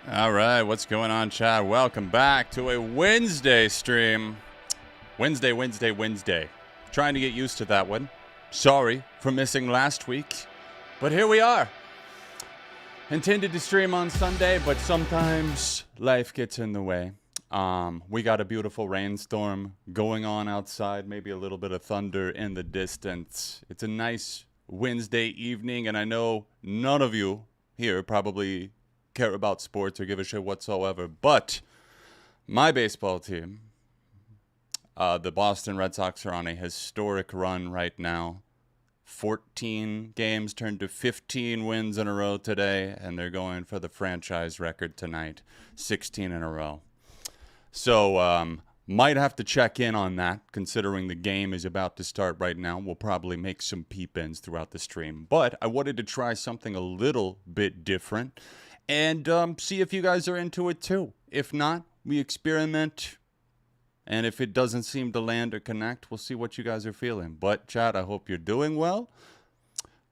All right, what's going on, chat? Welcome back to a Wednesday stream. Wednesday. Trying to get used to that one. Sorry for missing last week, but here we are. Intended to stream on Sunday, but sometimes life gets in the way. We got a beautiful rainstorm going on outside, maybe a little bit of thunder in the distance. It's a nice Wednesday evening, and I know none of you here probably care about sports or give a shit whatsoever, but my baseball team, the Boston Red Sox, are on a historic run right now. 14 games turned to 15 wins in a row today, and they're going for the franchise record tonight, 16 in a row. So might have to check in on that, considering the game is about to start right now. We'll probably make some peep-ins throughout the stream, but I wanted to try something a little bit different and see if you guys are into it too. If not, we experiment, and if it doesn't seem to land or connect, we'll see what you guys are feeling. But chat, I hope you're doing well.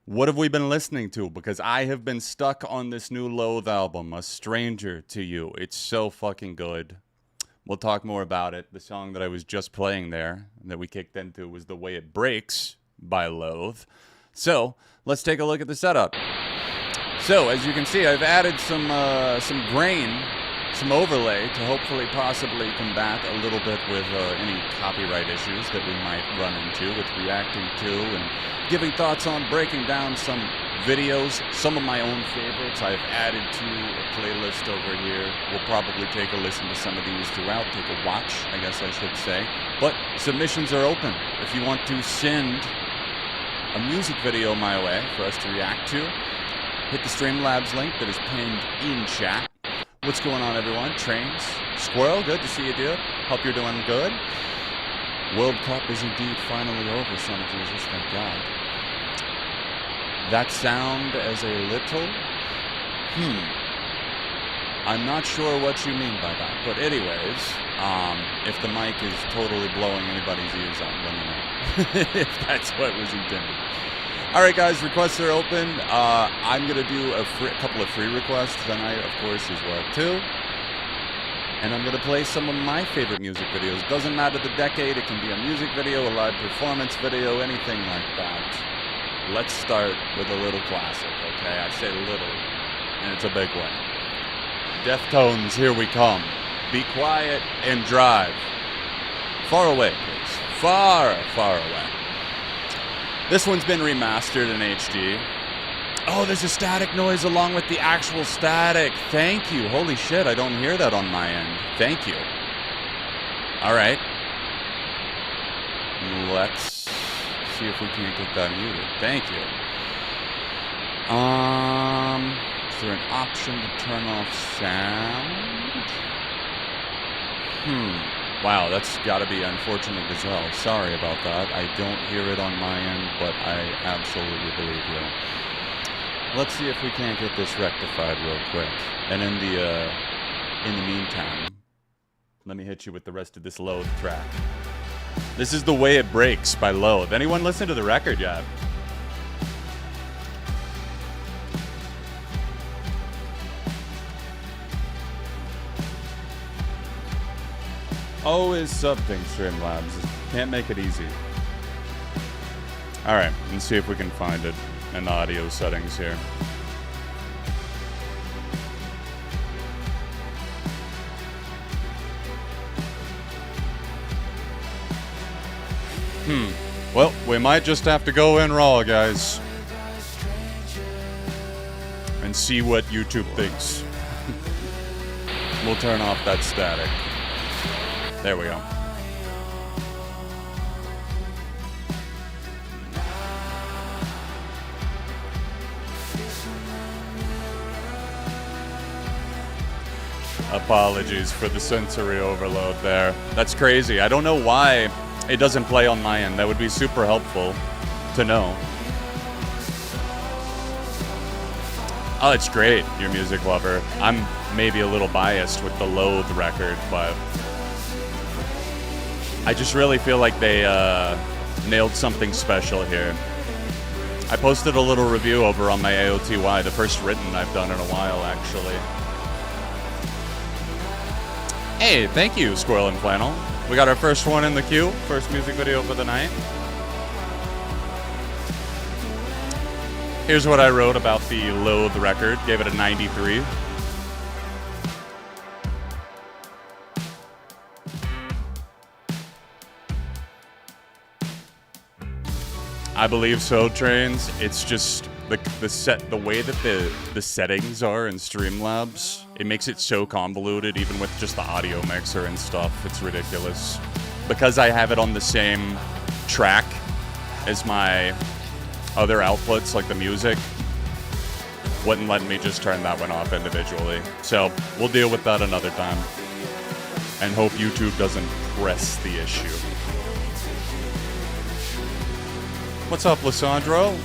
What have we been listening to? Because I have been stuck on this new Loathe album, A Stranger to You. It's so fucking good. We'll talk more about it. The song that I was just playing there, that we kicked into, was The Way It Breaks by Loathe. So let's take a look at the setup. So, as you can see, I've added some grain, some overlay to hopefully possibly combat a little bit with any copyright issues that we might run into with reacting to and giving thoughts on breaking down some videos, some of my own favorites I've added to a playlist over here. We'll probably take a listen to some of these throughout, take a watch, I guess I should say. But submissions are open. If you want to send a music video my way for us to react to, hit the Streamlabs link that is pinned in chat. What's going on, everyone? Trains. Squirrel, good to see you, dude. Hope you're doing good. World Cup is indeed finally over, son of Jesus, thank God. That sound as a little? I'm not sure what you mean by that. But anyways, if the mic is totally blowing anybody's ears out, let me know. If that's what was intended. All right, guys, requests are open. I'm going to do a couple of free requests tonight, of course, as well, too. And I'm going to play some of my favorite music videos. Doesn't matter the decade. It can be a music video, a live performance video, anything like that. Let's start with a little classic, okay? I say little, and it's a big one. Deftones, Here We Come. Be quiet and drive. Far away, please. Far, far away. This one's been remastered in HD. Oh, there's a static noise along with the actual static. Thank you. Holy shit, I don't hear that on my end. Thank you. All right. Let's see if we can't get that muted. Thank you. Is there an option to turn off sound? Wow, that's got to be unfortunate as hell. Sorry about that. I don't hear it on my end, but I absolutely believe you. Let's see if we can't get this rectified real quick. And in the meantime, let me hit you with the rest of this Loathe track. This is The Way It Breaks by Loathe. Anyone listen to the record yet? Always something, Streamlabs. Can't make it easy. Alright, let's see if we can find it in the audio settings here. Well, we might just have to go in raw, guys. And see what YouTube thinks. We'll turn off that static. There we go. Apologies for the sensory overload there. That's crazy. I don't know why it doesn't play on my end. That would be super helpful to know. Oh, it's great, your music lover. I'm maybe a little biased with the Loathe record, but I just really feel like they nailed something special here. I posted a little review over on my AOTY, the first written I've done in a while, actually. Hey, thank you, Squirrel and Flannel. We got our first one in the queue. First music video for the night. Here's what I wrote about the Loathe record. Gave it a 93. I believe so, Trains. It's just the way that the settings are in Streamlabs. It makes it so convoluted, even with just the audio mixer and stuff. It's ridiculous. Because I have it on the same track as my other outputs, like the music, wouldn't let me just turn that one off individually. So we'll deal with that another time. And hope YouTube doesn't press the issue. What's up, Lissandro?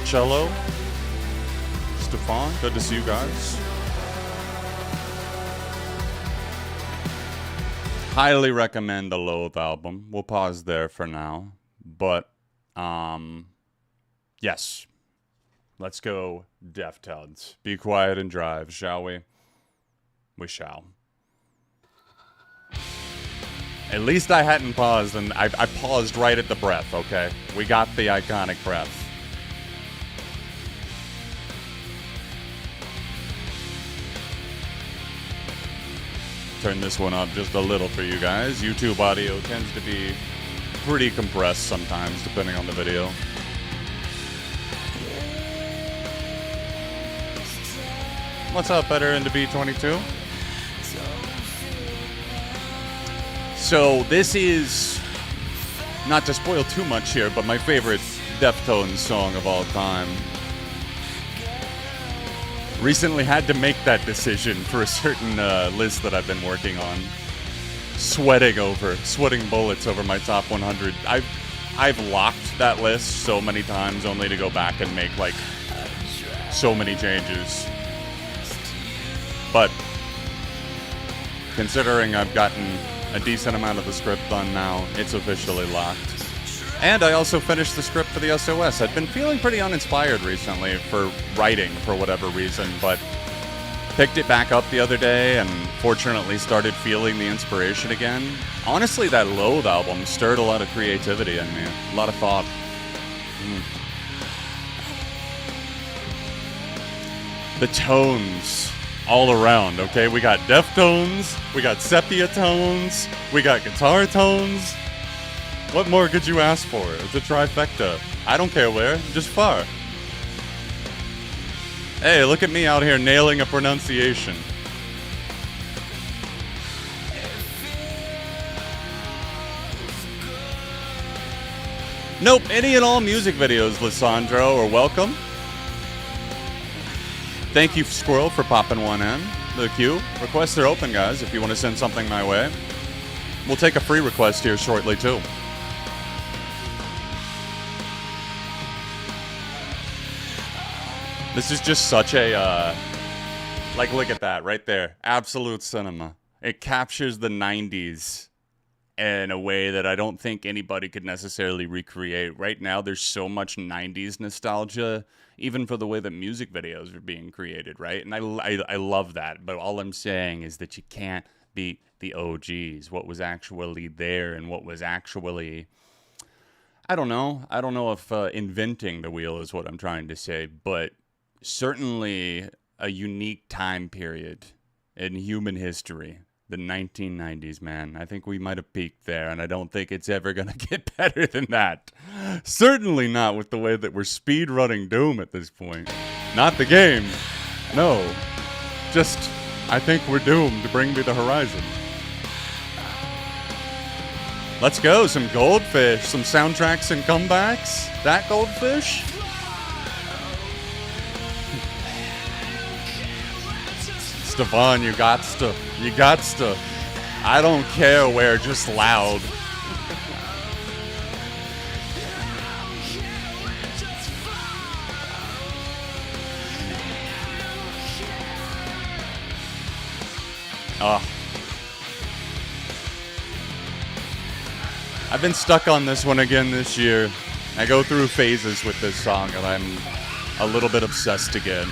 Cello? Stefan? Good to see you guys. Highly recommend the Loathe album. We'll pause there for now. But, yes. Let's go Deftones. Be quiet and drive, shall we? We shall. At least I hadn't paused, and I paused right at the breath, okay? We got the iconic breath. Turn this one up just a little for you guys. YouTube audio tends to be pretty compressed sometimes, depending on the video. What's up, Better into B22? So this is, not to spoil too much here, but my favorite Deftones song of all time. Recently had to make that decision for a certain list that I've been working on. Sweating bullets over my top 100. I've locked that list so many times only to go back and make like so many changes. But considering I've gotten a decent amount of the script done now, it's officially locked. And I also finished the script for the SOS. I'd been feeling pretty uninspired recently for writing for whatever reason, but picked it back up the other day and fortunately started feeling the inspiration again. Honestly, that Loathe album stirred a lot of creativity in me, a lot of thought. The tones all around, okay? We got Deftones, we got sepia tones, we got guitar tones. What more could you ask for? It's a trifecta. I don't care where, just far. Hey, look at me out here nailing a pronunciation. Nope, any and all music videos, Lissandro, are welcome. Thank you, Squirrel, for popping one in the queue. Requests are open, guys, if you want to send something my way. We'll take a free request here shortly, too. This is just such a, like, look at that right there. Absolute cinema. It captures the 90s in a way that I don't think anybody could necessarily recreate. Right now, there's so much 90s nostalgia, even for the way that music videos are being created, right? And I love that, but all I'm saying is that you can't beat the OGs, what was actually there and what was actually, I don't know if inventing the wheel is what I'm trying to say, but certainly a unique time period in human history. The 1990s, man. I think we might have peaked there, and I don't think it's ever going to get better than that. Certainly not with the way that we're speed-running Doom at this point. Not the game. No. Just, I think we're doomed to bring me the horizon. Let's go. Some Goldfish. Some soundtracks and comebacks. That Goldfish? Stefan, you gots to. I don't care where, just loud. I've been stuck on this one again this year. I go through phases with this song, and I'm a little bit obsessed again.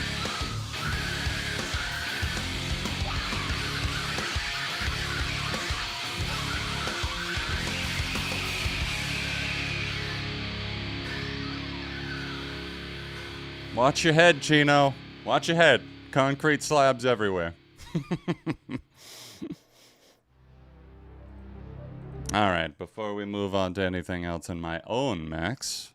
Watch your head, Chino. Watch your head. Concrete slabs everywhere. Alright, before we move on to anything else in my own mix,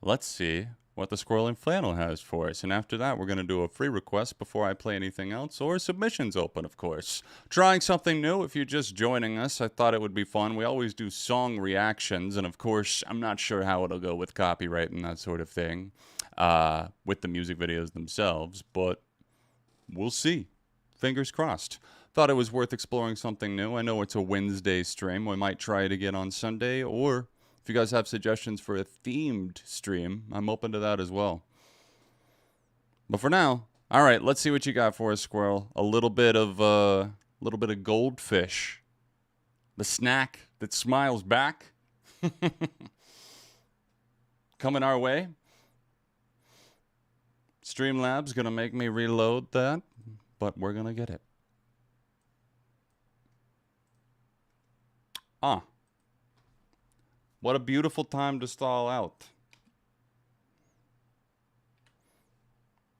let's see what the Squirrel Flannel has for us. And after that, we're going to do a free request before I play anything else, or submissions open, of course. Trying something new. If you're just joining us, I thought it would be fun. We always do song reactions, and of course, I'm not sure how it'll go with copyright and that sort of thing, with the music videos themselves, but we'll see. Fingers crossed. Thought it was worth exploring something new. I know it's a Wednesday stream. We might try it again on Sunday, or if you guys have suggestions for a themed stream, I'm open to that as well. But for now, all right, let's see what you got for us, Squirrel. A little bit of goldfish, the snack that smiles back, coming our way. Streamlabs gonna make me reload that, but we're gonna get it. What a beautiful time to stall out.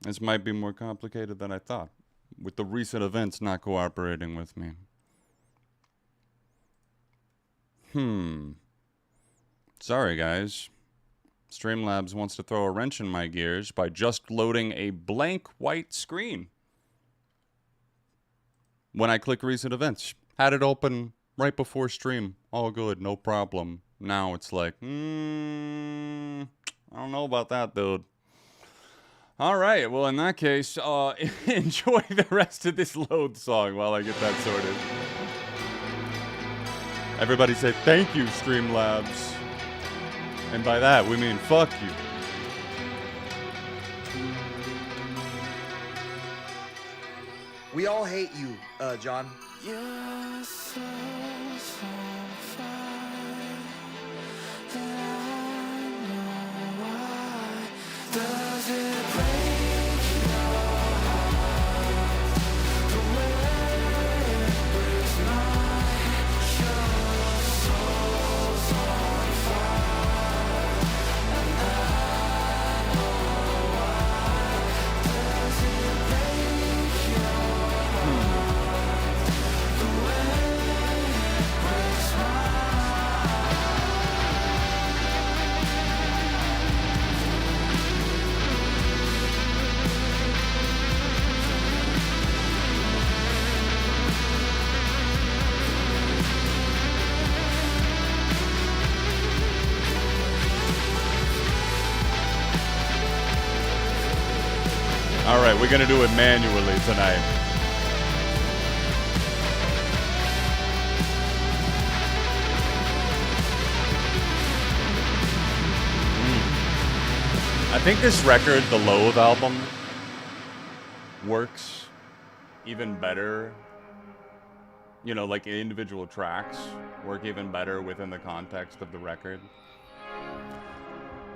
This might be more complicated than I thought, with the recent events not cooperating with me. Sorry, guys. Streamlabs wants to throw a wrench in my gears by just loading a blank white screen. When I click recent events, had it open right before stream. All good, no problem. Now it's like, I don't know about that, dude. All right, well, in that case, enjoy the rest of this load song while I get that sorted. Everybody say thank you, Streamlabs. And by that, we mean fuck you. We all hate you, John. You're so fine that I know why. Does it break your heart the way it breaks mine? Your soul's on fire, and I know why. Does it break your heart the way it breaks mine? All right, we're going to do it manually tonight. I think this record, the Loathe album, works even better. You know, like individual tracks work even better within the context of the record.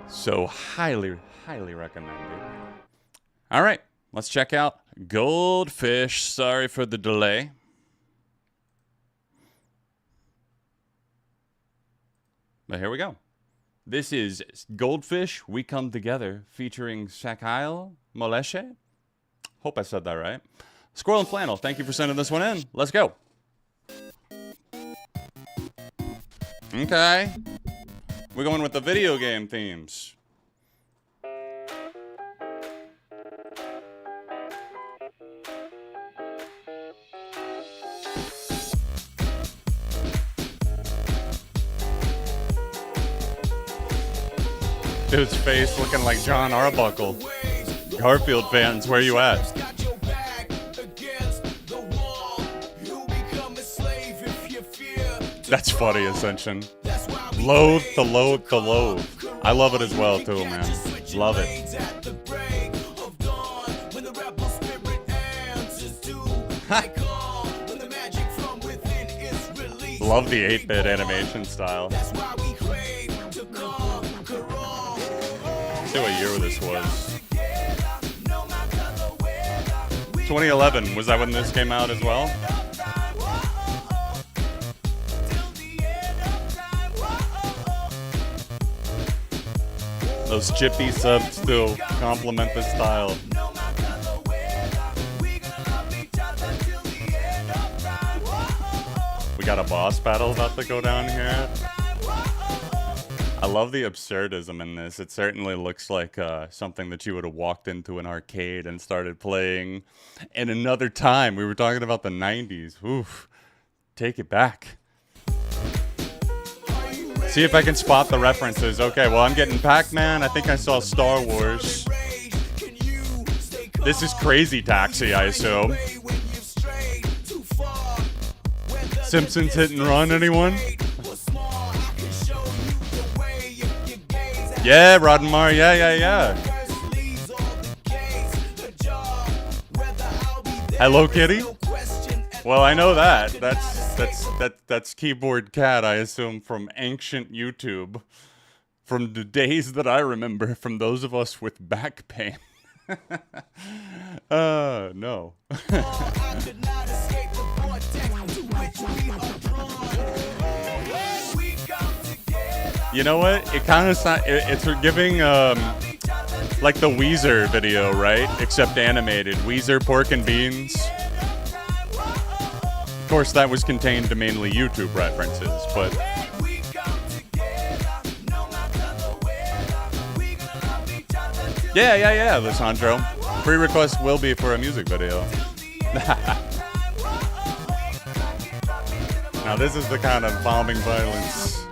So highly, highly recommended. All right, let's check out Goldfish. Sorry for the delay. But here we go. This is Goldfish, We Come Together, featuring Shakil Moleshe. Hope I said that right. Squirrel and Flannel, thank you for sending this one in. Let's go. Okay. We're going with the video game themes. Dude's face looking like John Arbuckle. Garfield fans, where you at? That's funny, Ascension. Loathe to loathe to loathe. I love it as well, too, man. Love it. Love the 8-bit animation style. See what year this was. 2011, was that when this came out as well? those chippy subs to complement the style. We got a boss battle about to go down here. I love the absurdism in this. It certainly looks like something that you would have walked into an arcade and started playing in another time. We were talking about the 90s. Oof. Take it back. See if I can spot the references. Okay, well, I'm getting Pac-Man. I think I saw Star Wars. This is Crazy Taxi, I assume. Simpsons Hit and Run, anyone? Yeah, Roddenmar, yeah. Hello Kitty? Well, I know that. That's Keyboard Cat, I assume, from ancient YouTube. From the days that I remember, from those of us with back pain. No. You know what? It kind of it's giving like the Weezer video, right? Except animated. Weezer Pork and Beans. Of course, that was contained to mainly YouTube references, but yeah, Lissandro. Free request will be for a music video. Now this is the kind of bombing violence.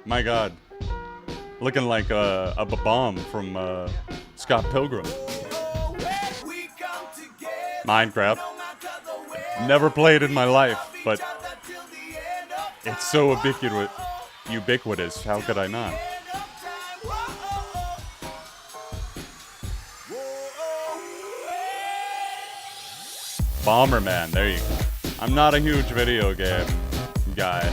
My God. Looking like a bomb from Scott Pilgrim. Minecraft. Never played in my life, but it's so ubiquitous. How could I not? Bomberman, there you go. I'm not a huge video game guy.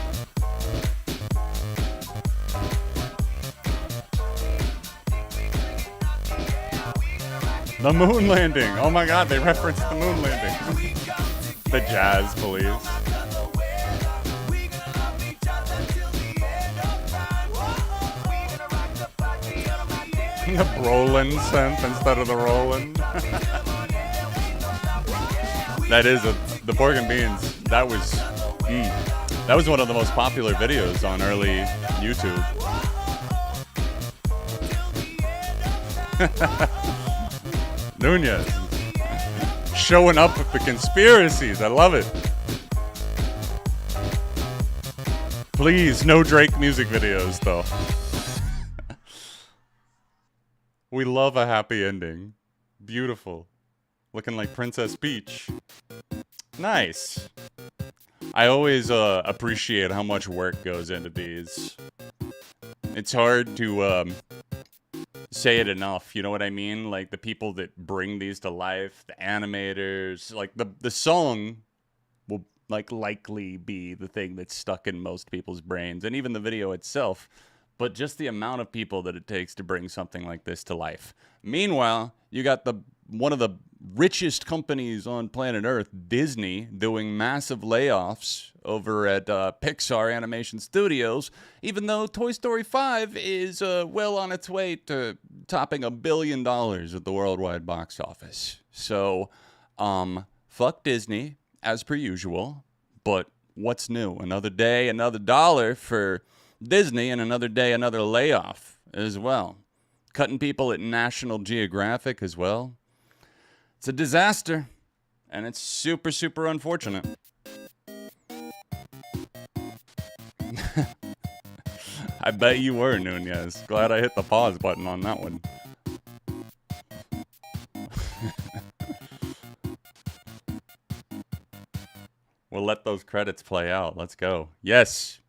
The moon landing. Oh my God, they referenced the moon landing. The Jazz Police. The Brolin synth instead of the Roland. That is the Pork and Beans. That was one of the most popular videos on early YouTube. Nunez showing up with the conspiracies. I love it. Please, no Drake music videos, though. We love a happy ending. Beautiful. Looking like Princess Peach. Nice. I always appreciate how much work goes into these. It's hard to say it enough, you know what I mean? Like the people that bring these to life, the animators, like the song will likely be the thing that's stuck in most people's brains, and even the video itself, but just the amount of people that it takes to bring something like this to life. Meanwhile, you got one of the richest companies on planet Earth, Disney, doing massive layoffs over at Pixar Animation Studios, even though Toy Story 5 is well on its way to topping $1 billion at the worldwide box office. So, fuck Disney, as per usual, but what's new? Another day, another dollar for Disney, and another day, another layoff as well. Cutting people at National Geographic as well. It's a disaster, and it's super, super unfortunate. I bet you were, Nunez. Glad I hit the pause button on that one. We'll let those credits play out. Let's go. Yes.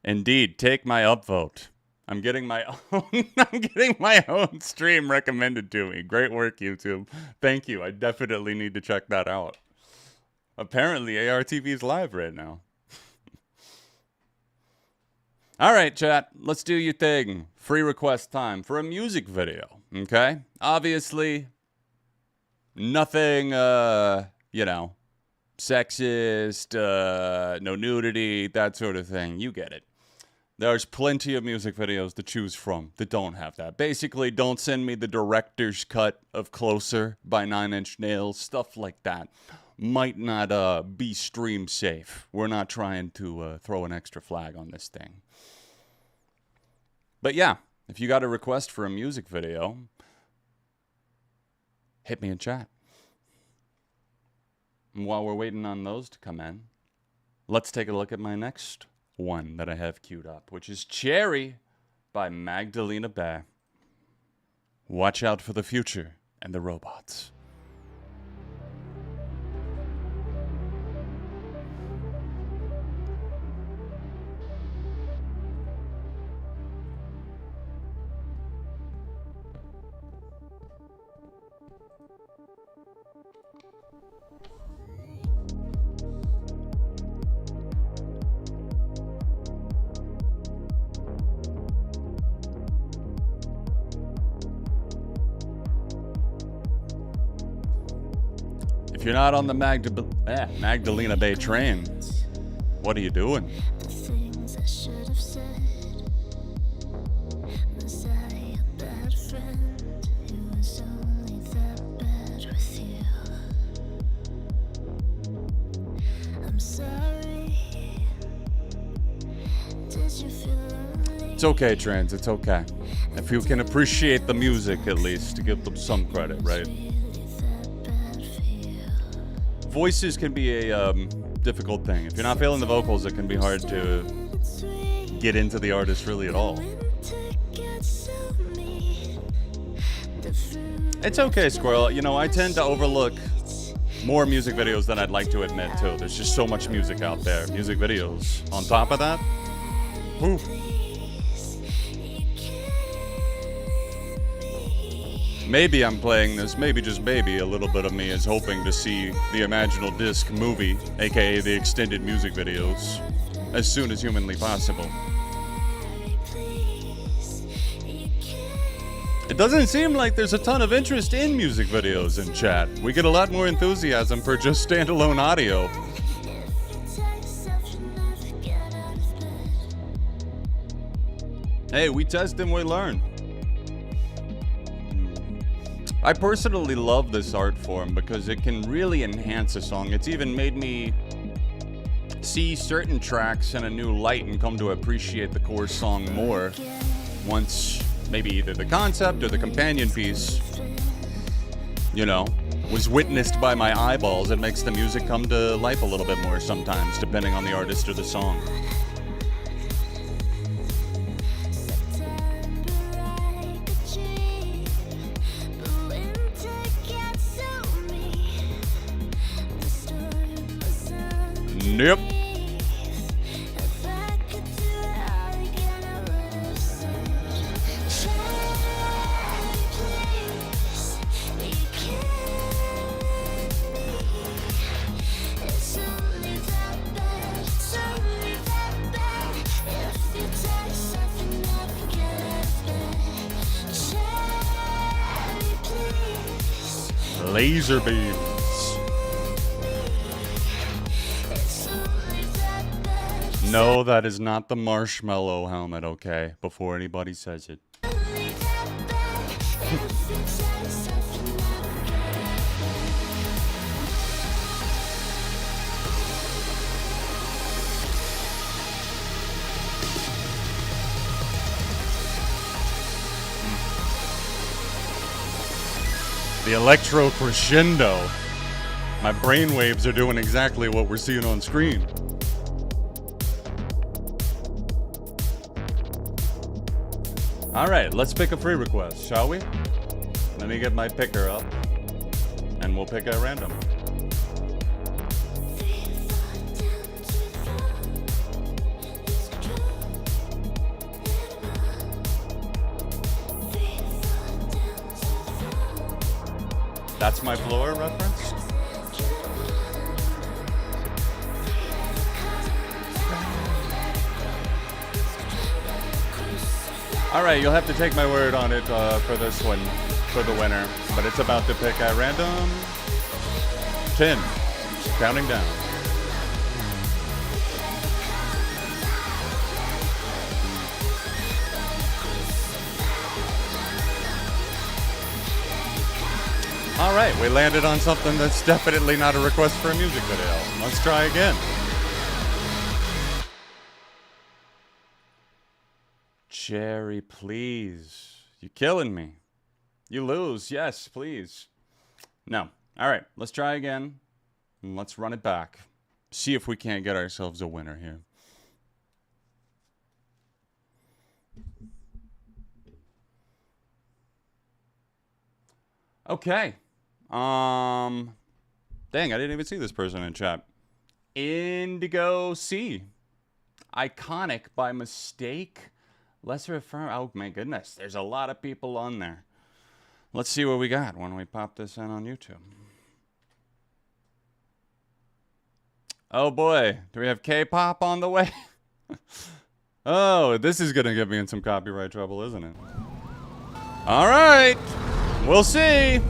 Indeed, take my upvote. I'm getting my own stream recommended to me. Great work, YouTube. Thank you. I definitely need to check that out. Apparently, ARTV is live right now. All right, chat. Let's do your thing. Free request time for a music video. Okay? Obviously, nothing, sexist, no nudity, that sort of thing. You get it. There's plenty of music videos to choose from that don't have that. Basically, don't send me the director's cut of Closer by Nine Inch Nails. Stuff like that might not be stream safe. We're not trying to throw an extra flag on this thing. But yeah, if you got a request for a music video, hit me in chat. And while we're waiting on those to come in, let's take a look at my next one that I have queued up, which is Cherry by Magdalena Bay. Watch out for the future and the robots. If you're not on the Magdalena Bay train, what are you doing? The things I should have said. Was I a bad friend who was only that bad with you? I'm sorry. Did you feel lonely? It's okay, Trans, it's okay. If you can appreciate the music at least, to give them some credit, right? Voices can be a difficult thing. If you're not feeling the vocals, it can be hard to get into the artist really at all. It's okay, Squirrel. You know, I tend to overlook more music videos than I'd like to admit, too. There's just so much music out there. Music videos. On top of that, whew. Maybe I'm playing this, maybe just maybe a little bit of me is hoping to see the Imaginal Disc movie, aka the extended music videos, as soon as humanly possible. It doesn't seem like there's a ton of interest in music videos in chat. We get a lot more enthusiasm for just standalone audio. Hey, we test and we learn. I personally love this art form because it can really enhance a song. It's even made me see certain tracks in a new light and come to appreciate the core song more once maybe either the concept or the companion piece, you know, was witnessed by my eyeballs. It makes the music come to life a little bit more sometimes, depending on the artist or the song. Yep. Laser beams. No, that is not the marshmallow helmet, okay? Before anybody says it. The electro crescendo. My brainwaves are doing exactly what we're seeing on screen. All right, let's pick a free request, shall we? Let me get my picker up, and we'll pick at random. That's my floor reference? All right, you'll have to take my word on it for this one, for the winner. But it's about to pick at random. 10, counting down. All right, we landed on something that's definitely not a request for a music video. Let's try again. Jerry, please. You're killing me. You lose. Yes, please. No. All right, let's try again. And let's run it back. See if we can't get ourselves a winner here. Okay. Dang, I didn't even see this person in chat. Indigo C. Iconic by mistake. Lesser affirm. Oh my goodness, there's a lot of people on there. Let's see what we got when we pop this in on YouTube. Oh boy, do we have K-pop on the way? Oh, this is gonna get me in some copyright trouble, isn't it? All right, we'll see.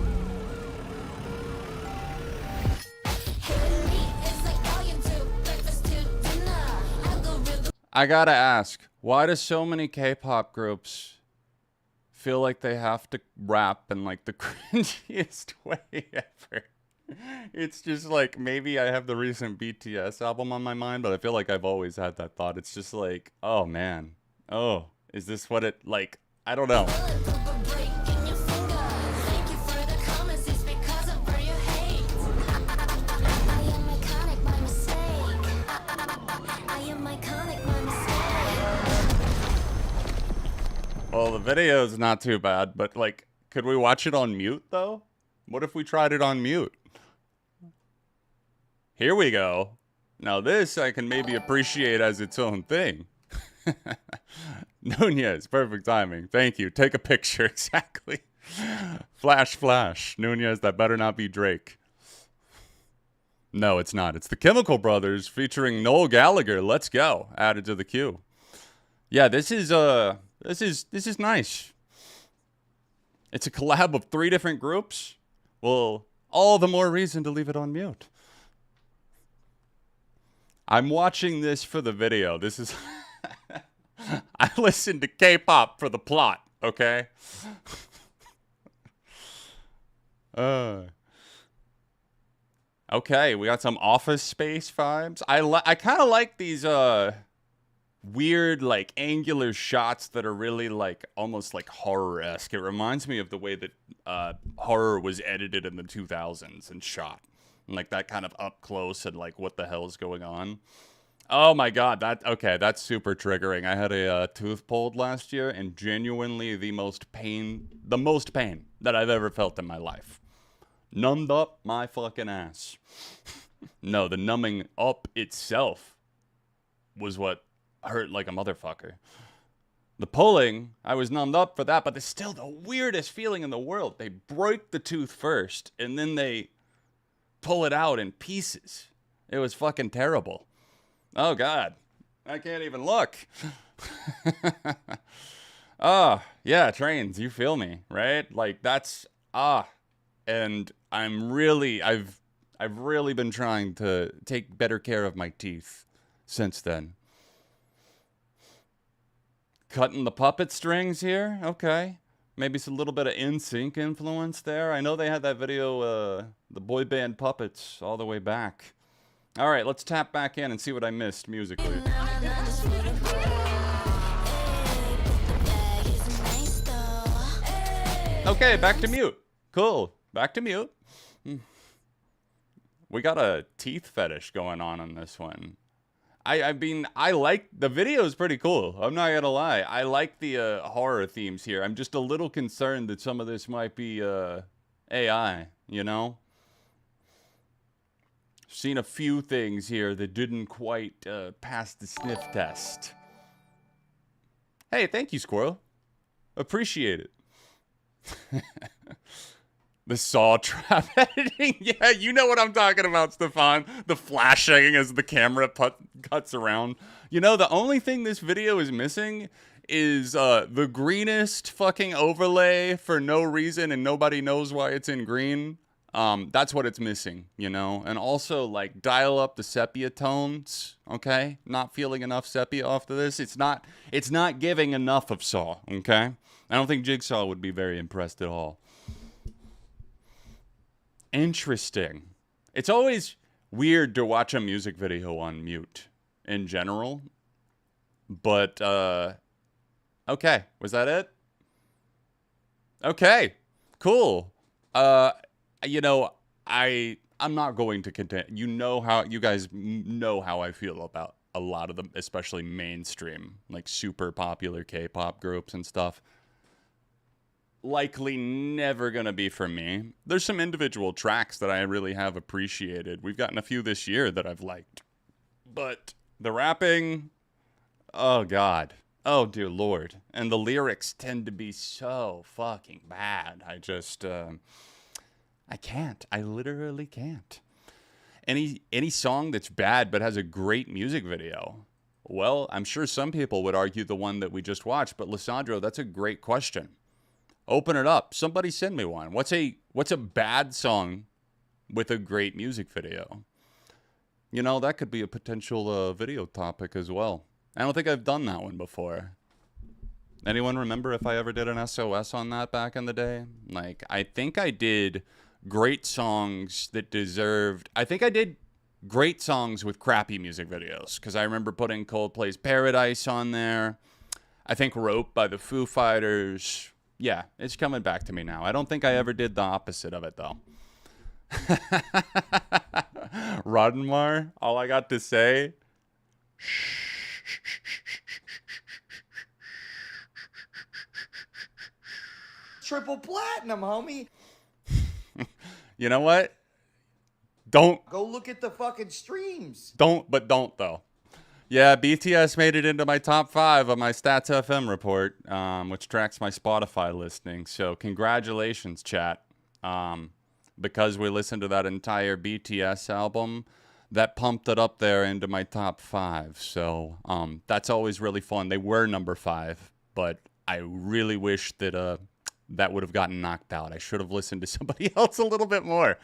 I gotta ask, why do so many K-pop groups feel like they have to rap in like the cringiest way ever? It's just like, maybe I have the recent BTS album on my mind, but I feel like I've always had that thought. It's just like, oh man, oh, is this what it, like, I don't know. Well, the video's not too bad, but like, could we watch it on mute though? What if we tried it on mute? Here we go. Now this I can maybe appreciate as its own thing. Nunez, perfect timing. Thank you. Take a picture. Exactly. Flash, flash. Nunez, that better not be Drake. No, it's not. It's the Chemical Brothers featuring Noel Gallagher. Let's go. Added to the queue. Yeah, this is nice. It's a collab of 3 different groups. Well, all the more reason to leave it on mute. I'm watching this for the video. This is I listen to K-pop for the plot, okay? Okay, we got some Office Space vibes. I kind of like these weird, like, angular shots that are really, like, almost, like, horror-esque. It reminds me of the way that horror was edited in the 2000s and shot. And, like, that kind of up close and, like, what the hell is going on. Oh, my God. That's super triggering. I had a tooth pulled last year, and genuinely the most pain that I've ever felt in my life. Numbed up my fucking ass. No, the numbing up itself was what hurt like a motherfucker. The pulling, I was numbed up for that, but it's still the weirdest feeling in the world. They break the tooth first, and then they pull it out in pieces. It was fucking terrible. Oh, God. I can't even look. Oh, yeah, trains, you feel me, right? Like, that's, and I've really been trying to take better care of my teeth since then. Cutting the puppet strings here. Okay. Maybe it's a little bit of NSYNC influence there. I know they had that video, the boy band Puppets, all the way back. All right, let's tap back in and see what I missed musically. Okay, back to mute. Cool. Back to mute. We got a teeth fetish going on this one. I mean, I like, the video is pretty cool. I'm not gonna lie. I like the horror themes here. I'm just a little concerned that some of this might be AI, you know? Seen a few things here that didn't quite pass the sniff test. Hey, thank you, Squirrel. Appreciate it. The saw trap editing. Yeah, you know what I'm talking about, Stefan. The flashing as the camera cuts around. You know, the only thing this video is missing is the greenest fucking overlay for no reason and nobody knows why it's in green. That's what it's missing, you know? And also, like, dial up the sepia tones, okay? Not feeling enough sepia off of this. It's not giving enough of Saw, okay? I don't think Jigsaw would be very impressed at all. Interesting. It's always weird to watch a music video on mute in general. But, okay. Was that it? Okay. Cool. You know, I'm not going to continue. You guys know how I feel about a lot of them, especially mainstream, like super popular K-pop groups and stuff. Likely never gonna be for me. There's some individual tracks that I really have appreciated. We've gotten a few this year that I've liked. But the rapping, oh God. Oh dear Lord. And the lyrics tend to be so fucking bad. I just, I can't. I literally can't. Any song that's bad but has a great music video. Well, I'm sure some people would argue the one that we just watched, but Lissandro, that's a great question. Open it up. Somebody send me one. What's a bad song with a great music video? You know, that could be a potential video topic as well. I don't think I've done that one before. Anyone remember if I ever did an SOS on that back in the day? Like, I think I did great songs that deserved... I think I did great songs with crappy music videos, because I remember putting Coldplay's Paradise on there. I think Rope by the Foo Fighters... Yeah, it's coming back to me now. I don't think I ever did the opposite of it, though. Roddenmar, all I got to say... Triple platinum, homie. You know what? Don't. Go look at the fucking streams. Don't, though. Yeah, BTS made it into my top 5 of my Stats FM report, which tracks my Spotify listening. So congratulations, chat. Because we listened to that entire BTS album, that pumped it up there into my top 5. So that's always really fun. They were number 5, but I really wish that that would have gotten knocked out. I should have listened to somebody else a little bit more.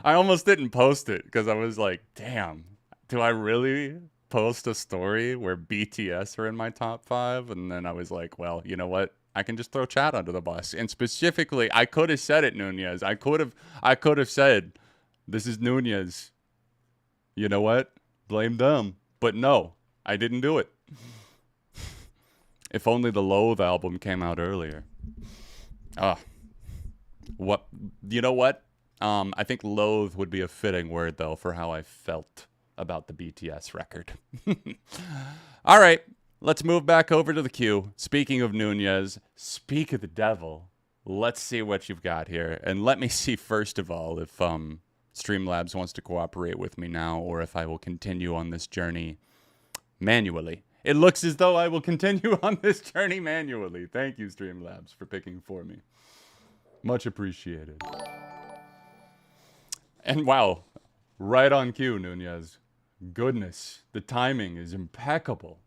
I almost didn't post it because I was like, damn, do I really post a story where BTS are in my top 5? And then I was like, well, you know what? I can just throw chat under the bus. And specifically, I could have said it, Nunez. I could have said, this is Nunez. You know what? Blame them. But no, I didn't do it. If only the Loathe album came out earlier. What? You know what? I think Loathe would be a fitting word, though, for how I felt about the BTS record. All right, let's move back over to the queue. Speaking of Nunez, speak of the devil. Let's see what you've got here. And let me see, first of all, if Streamlabs wants to cooperate with me now, or if I will continue on this journey manually. It looks as though I will continue on this journey manually. Thank you, Streamlabs, for picking for me. Much appreciated. And wow, right on cue, Nunez. Goodness, the timing is impeccable.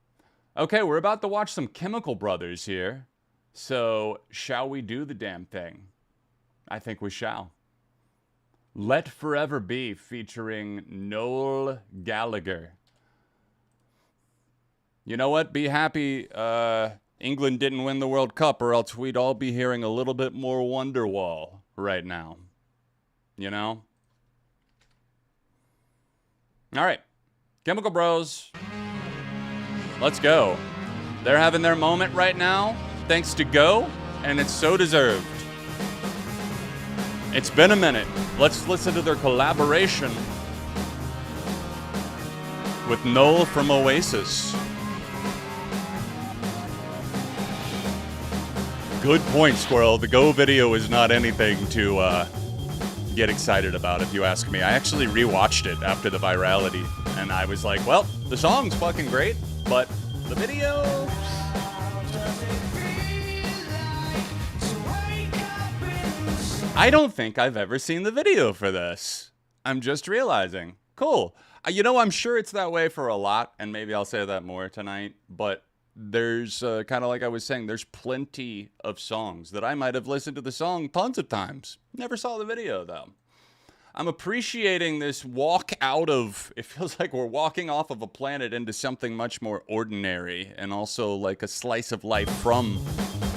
Okay, we're about to watch some Chemical Brothers here. So, shall we do the damn thing? I think we shall. Let Forever Be featuring Noel Gallagher. You know what? Be happy England didn't win the World Cup, or else we'd all be hearing a little bit more Wonderwall right now. You know? All right. Chemical Bros. Let's go. They're having their moment right now, thanks to Go, and it's so deserved. It's been a minute. Let's listen to their collaboration with Noel from Oasis. Good point, Squirrel. The Go video is not anything to get excited about, if you ask me. I actually rewatched it after the virality, and I was like, well, the song's fucking great, but the video... I don't think I've ever seen the video for this. I'm just realizing. Cool. You know, I'm sure it's that way for a lot, and maybe I'll say that more tonight, but there's kind of like I was saying, there's plenty of songs that I might have listened to the song tons of times. Never saw the video, though. I'm appreciating this walk out of, it feels like we're walking off of a planet into something much more ordinary, and also like a slice of life from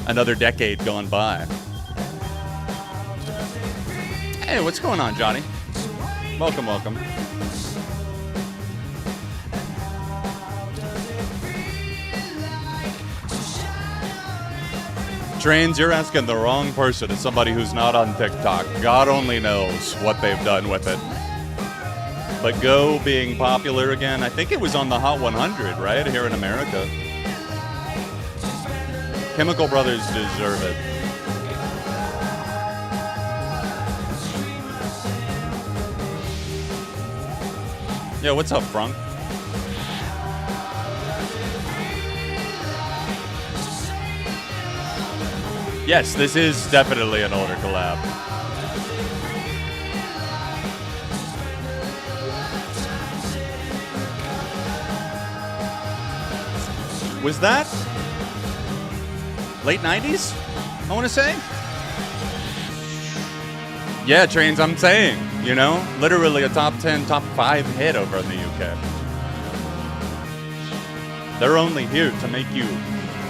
another decade gone by. Hey, what's going on, Johnny? Welcome, welcome. Trains, you're asking the wrong person. It's somebody who's not on TikTok. God only knows what they've done with it. But Go being popular again, I think it was on the Hot 100, right? Here in America. Chemical Brothers deserve it. Yeah, what's up, Frank? Yes, this is definitely an older collab. Was that late 90s? I want to say. Yeah, Trains, I'm saying, you know, literally a top 10, top 5 hit over in the UK. They're only here to make you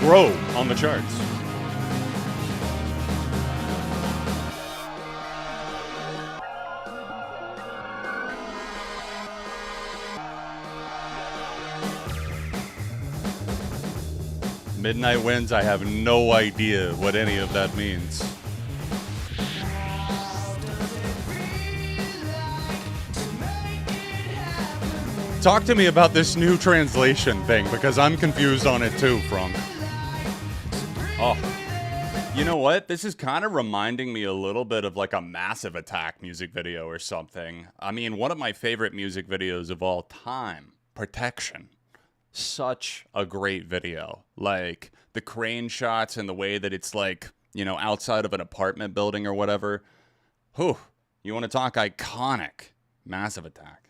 grow on the charts. Midnight Winds, I have no idea what any of that means. Talk to me about this new translation thing, because I'm confused on it too, Frank. Oh, you know what? This is kind of reminding me a little bit of like a Massive Attack music video or something. I mean, one of my favorite music videos of all time, Protection. Such a great video. Like the crane shots and the way that it's like, you know, outside of an apartment building or whatever. Whew. You want to talk iconic? Massive Attack.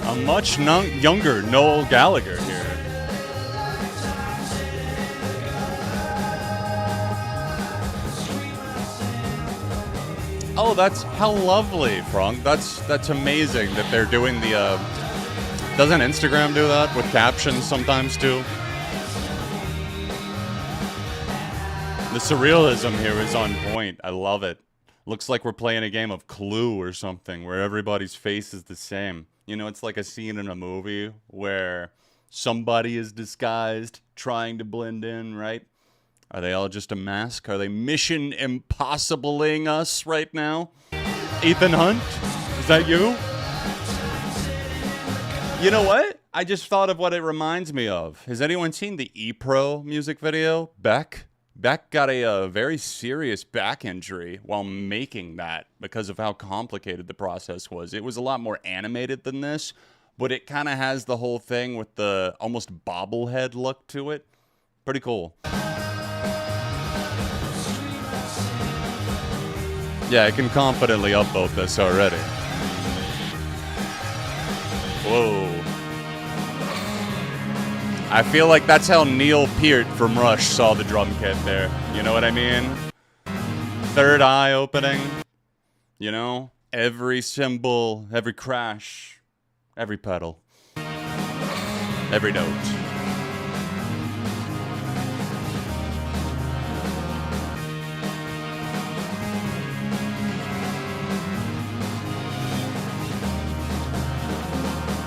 A much younger Noel Gallagher here. Oh, that's how lovely, Frank. That's amazing that they're doing the. Doesn't Instagram do that with captions sometimes too? The surrealism here is on point. I love it. Looks like we're playing a game of Clue or something where everybody's face is the same. You know, it's like a scene in a movie where somebody is disguised, trying to blend in, right? Are they all just a mask? Are they Mission Impossibling us right now? Ethan Hunt? Is that you? You know what? I just thought of what it reminds me of. Has anyone seen the E-Pro music video? Beck? Beck got a very serious back injury while making that because of how complicated the process was. It was a lot more animated than this, but it kind of has the whole thing with the almost bobblehead look to it. Pretty cool. Yeah, I can confidently upvote this already. Whoa. I feel like that's how Neil Peart from Rush saw the drum kit there. You know what I mean? Third eye opening. You know? Every cymbal, every crash, every pedal, every note.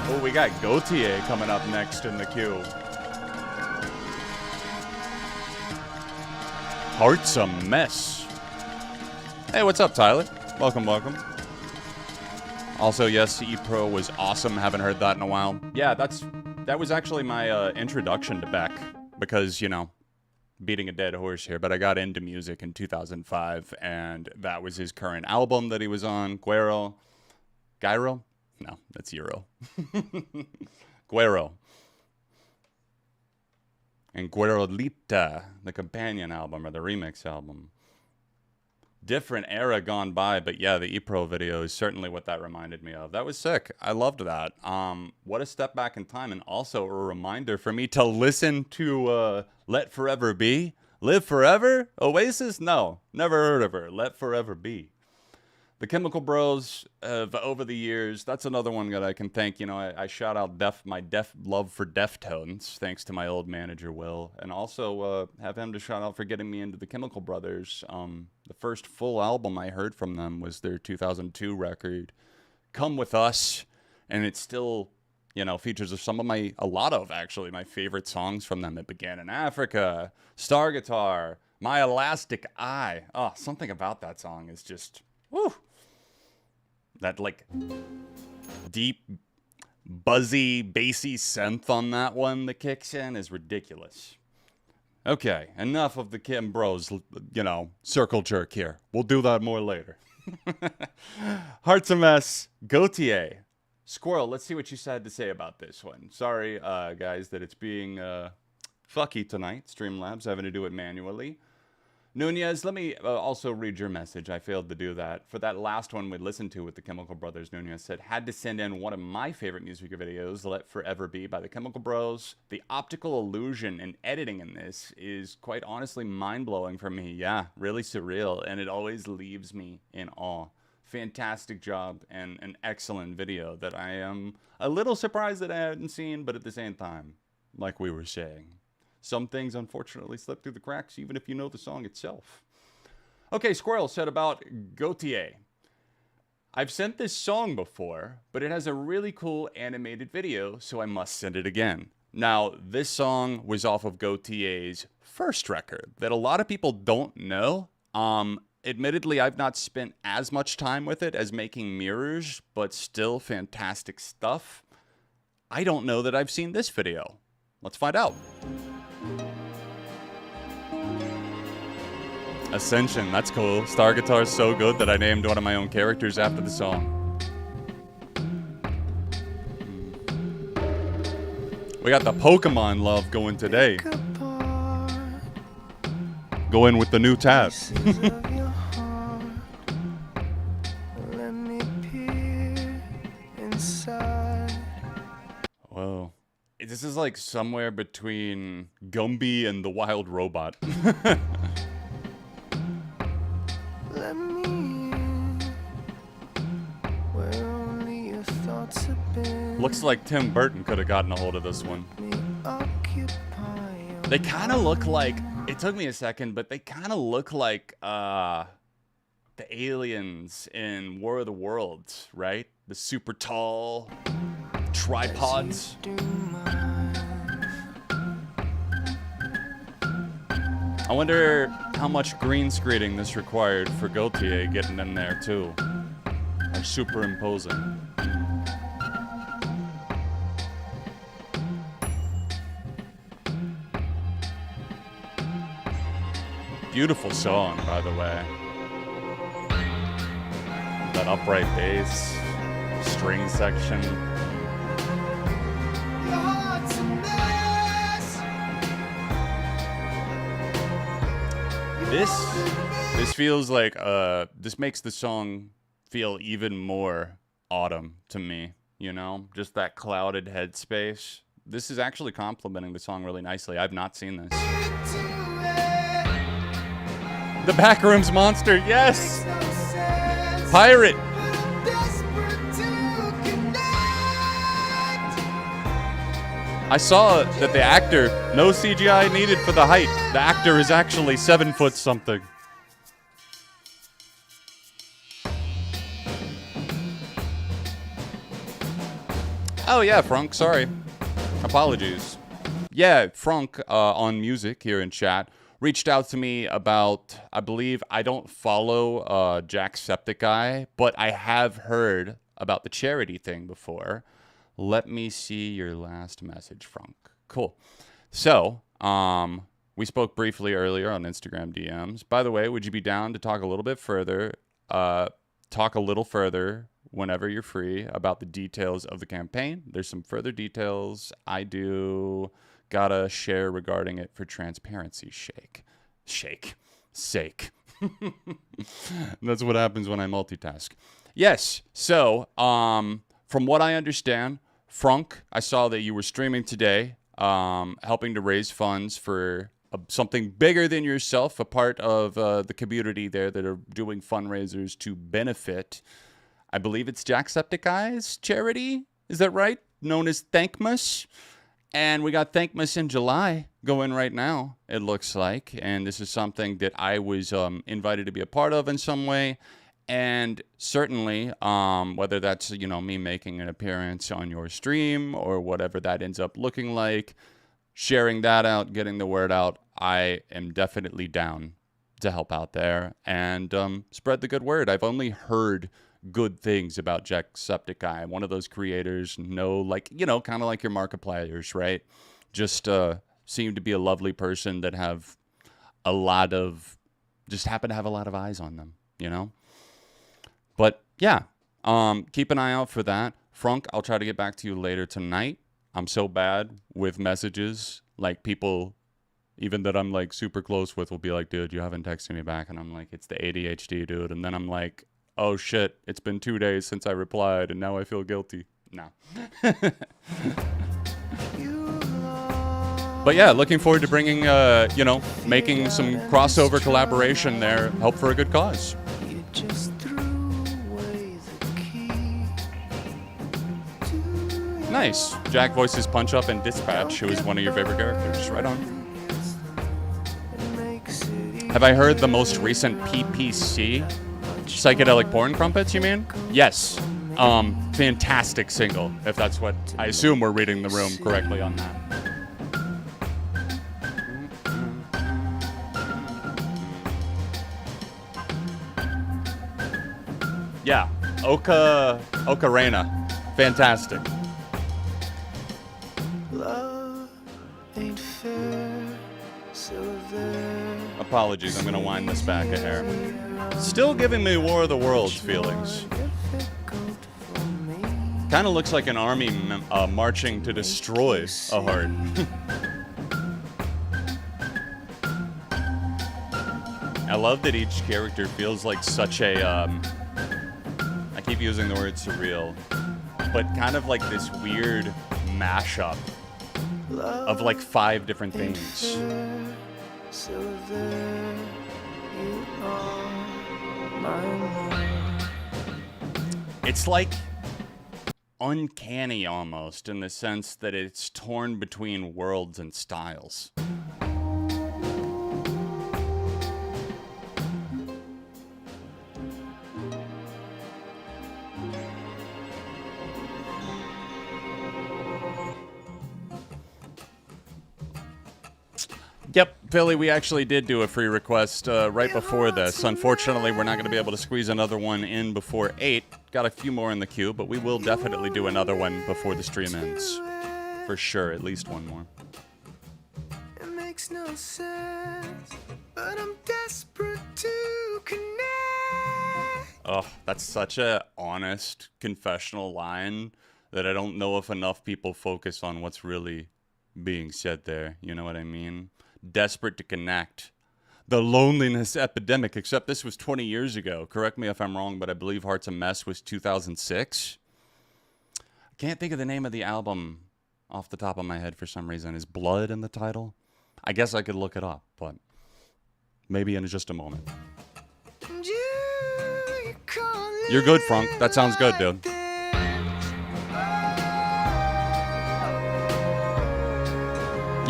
Oh, we got Gautier coming up next in the queue. Heart's a mess. Hey, what's up, Tyler? Welcome, welcome. Also, yes, E-Pro was awesome. Haven't heard that in a while. Yeah, that was actually my introduction to Beck. Because, you know, beating a dead horse here, but I got into music in 2005, and that was his current album that he was on, Guero. Gyro? No, that's Euro. Guero. And Guerolita, the companion album or the remix album. Different era gone by, but yeah, the E-Pro video is certainly what that reminded me of. That was sick. I loved that. What a step back in time, and also a reminder for me to listen to Let Forever Be. Live Forever? Oasis? No, never heard of her. Let Forever Be. The Chemical Bros have, over the years, that's another one that I can thank. You know, I shout out my love for Deftones, thanks to my old manager, Will. And also have him to shout out for getting me into the Chemical Brothers. The first full album I heard from them was their 2002 record, Come With Us. And it still, you know, features a lot of my favorite songs from them. It Began in Africa, Star Guitar, My Elastic Eye. Oh, something about that song is just, woo. That, like, deep, buzzy, bassy synth on that one that kicks in is ridiculous. Okay, enough of the Kim Bros, you know, circle jerk here. We'll do that more later. Hearts a Mess, Gautier. Squirrel, let's see what you had to say about this one. Sorry, guys, that it's being fucky tonight. Streamlabs, having to do it manually. Nunez, let me also read your message. I failed to do that. For that last one we listened to with the Chemical Brothers, Nunez said, had to send in one of my favorite music videos, Let Forever Be by the Chemical Bros. The optical illusion and editing in this is quite honestly mind-blowing for me. Yeah, really surreal, and it always leaves me in awe. Fantastic job and an excellent video that I am a little surprised that I hadn't seen, but at the same time, like we were saying, some things unfortunately slip through the cracks even if you know the song itself. Okay, Squirrel said about Gautier. I've sent this song before, but it has a really cool animated video, so I must send it again. Now, this song was off of Gautier's first record that a lot of people don't know. Admittedly, I've not spent as much time with it as making Mirrors, but still fantastic stuff. I don't know that I've seen this video. Let's find out. Ascension, that's cool. Star Guitar's so good that I named one of my own characters after the song. We got the Pokemon love going today. Go in with the new tab. Whoa. This is like somewhere between Gumby and the Wild Robot. Looks like Tim Burton could have gotten a hold of this one. They kind of look like, it took me a second, but they kind of look like the aliens in War of the Worlds, right? The super tall tripods. I wonder how much green screening this required for Gautier getting in there too. Or superimposing. Beautiful song, by the way. That upright bass, string section. This feels like this makes the song feel even more autumn to me, you know? Just that clouded headspace. This is actually complementing the song really nicely. I've not seen this. The Backrooms Monster, yes! Pirate! I saw that the actor, no CGI needed for the height. The actor is actually 7 foot something. Oh yeah, Frunk, sorry. Apologies. Yeah, Frunk on music here in chat reached out to me about, I believe, I don't follow Jacksepticeye, but I have heard about the charity thing before. Let me see your last message, Frunk. Cool. So, we spoke briefly earlier on Instagram DMs. By the way, would you be down to talk a little bit further, whenever you're free about the details of the campaign? There's some further details I do gotta share regarding it for transparency's sake. That's what happens when I multitask. Yes, so, from what I understand, Frunk, I saw that you were streaming today, helping to raise funds for something bigger than yourself, a part of the community there that are doing fundraisers to benefit, I believe it's Jacksepticeye's charity. Is that right? Known as Thankmas. And we got Thankmas in July going right now, it looks like. And this is something that I was invited to be a part of in some way. And certainly, whether that's, me making an appearance on your stream or whatever that ends up looking like, sharing that out, getting the word out, I am definitely down to help out there and spread the good word. I've only heard good things about Jacksepticeye, one of those creators, kind of like your Markipliers, right? Just seem to be a lovely person that have happen to have a lot of eyes on them, But yeah, keep an eye out for that. Frank, I'll try to get back to you later tonight. I'm so bad with messages, like people, even that I'm like super close with, will be like, dude, you haven't texted me back. And I'm like, it's the ADHD, dude. And then I'm like, oh shit, it's been 2 days since I replied and now I feel guilty. No. But yeah, looking forward to bringing, making some crossover collaboration there, help for a good cause. Nice. Jack voices Punch Up and Dispatch, who is one of your favorite characters. Right on. Have I heard the most recent PPC? Psychedelic Porn Crumpets, you mean? Yes. Fantastic single, if that's what... I assume we're reading the room correctly on that. Yeah. Ocarina. Fantastic. Apologies, I'm going to wind this back a hair. Still giving me War of the Worlds feelings. Kind of looks like an army marching to destroy a heart. I love that each character feels like such a... I keep using the word surreal, but kind of like this weird mashup of like 5 different things. It's like uncanny almost, in the sense that it's torn between worlds and styles. Yep, Philly, we actually did do a free request right before this. Unfortunately, we're not going to be able to squeeze another one in before 8. Got a few more in the queue, but we will definitely do another one before the stream ends. For sure, at least one more. It makes no sense, but I'm desperate to connect. Oh, that's such a honest, confessional line that I don't know if enough people focus on what's really being said there. You know what I mean? Desperate to connect. The loneliness epidemic, except this was 20 years ago. Correct me if I'm wrong, but I believe Heart's a Mess was 2006. I can't think of the name of the album off the top of my head for some reason. Is Blood in the title? I guess I could look it up, but maybe in just a moment. You're good, Frank. That sounds good, dude.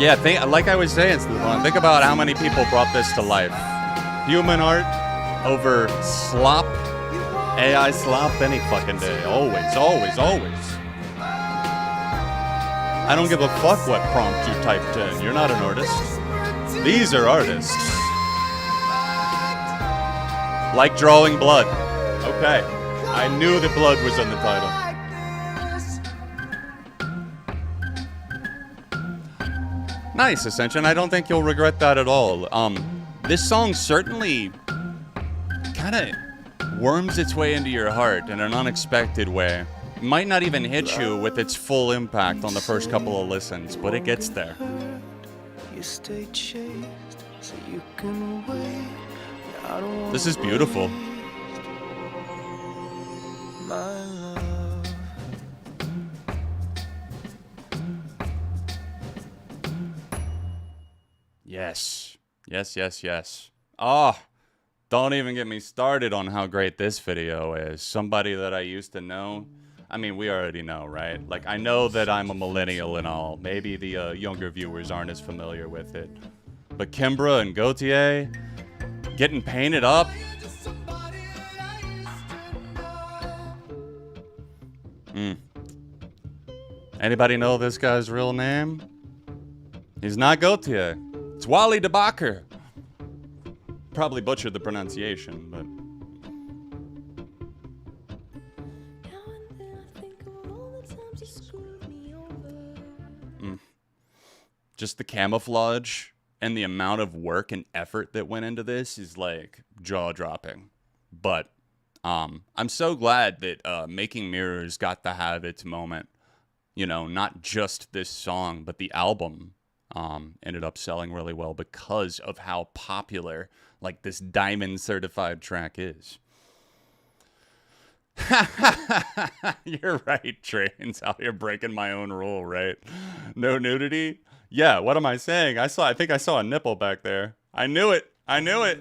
Yeah, like I was saying, Stefan, think about how many people brought this to life. Human art over slop, AI slop, any fucking day. Always, always, always. I don't give a fuck what prompt you typed in. You're not an artist. These are artists. Like drawing blood. Okay. I knew that blood was in the title. Nice, Ascension. I don't think you'll regret that at all. This song certainly kind of worms its way into your heart in an unexpected way. It might not even hit you with its full impact on the first couple of listens, but it gets there. This is beautiful. Yes. Yes, yes, yes. Oh, don't even get me started on how great this video is. Somebody that I used to know. I mean, we already know, right? Like, I know that I'm a millennial and all. Maybe the younger viewers aren't as familiar with it. But Kimbra and Gautier getting painted up. Anybody know this guy's real name? He's not Gautier. It's Wally DeBacher. Probably butchered the pronunciation, but... Just the camouflage and the amount of work and effort that went into this is, like, jaw-dropping. But I'm so glad that Making Mirrors got to have its moment. You know, not just this song, but the album ended up selling really well because of how popular, like, this diamond certified track is. You're right, Trains. Out here breaking my own rule, right? No nudity? Yeah, what am I saying? I think I saw a nipple back there. I knew it. I knew it.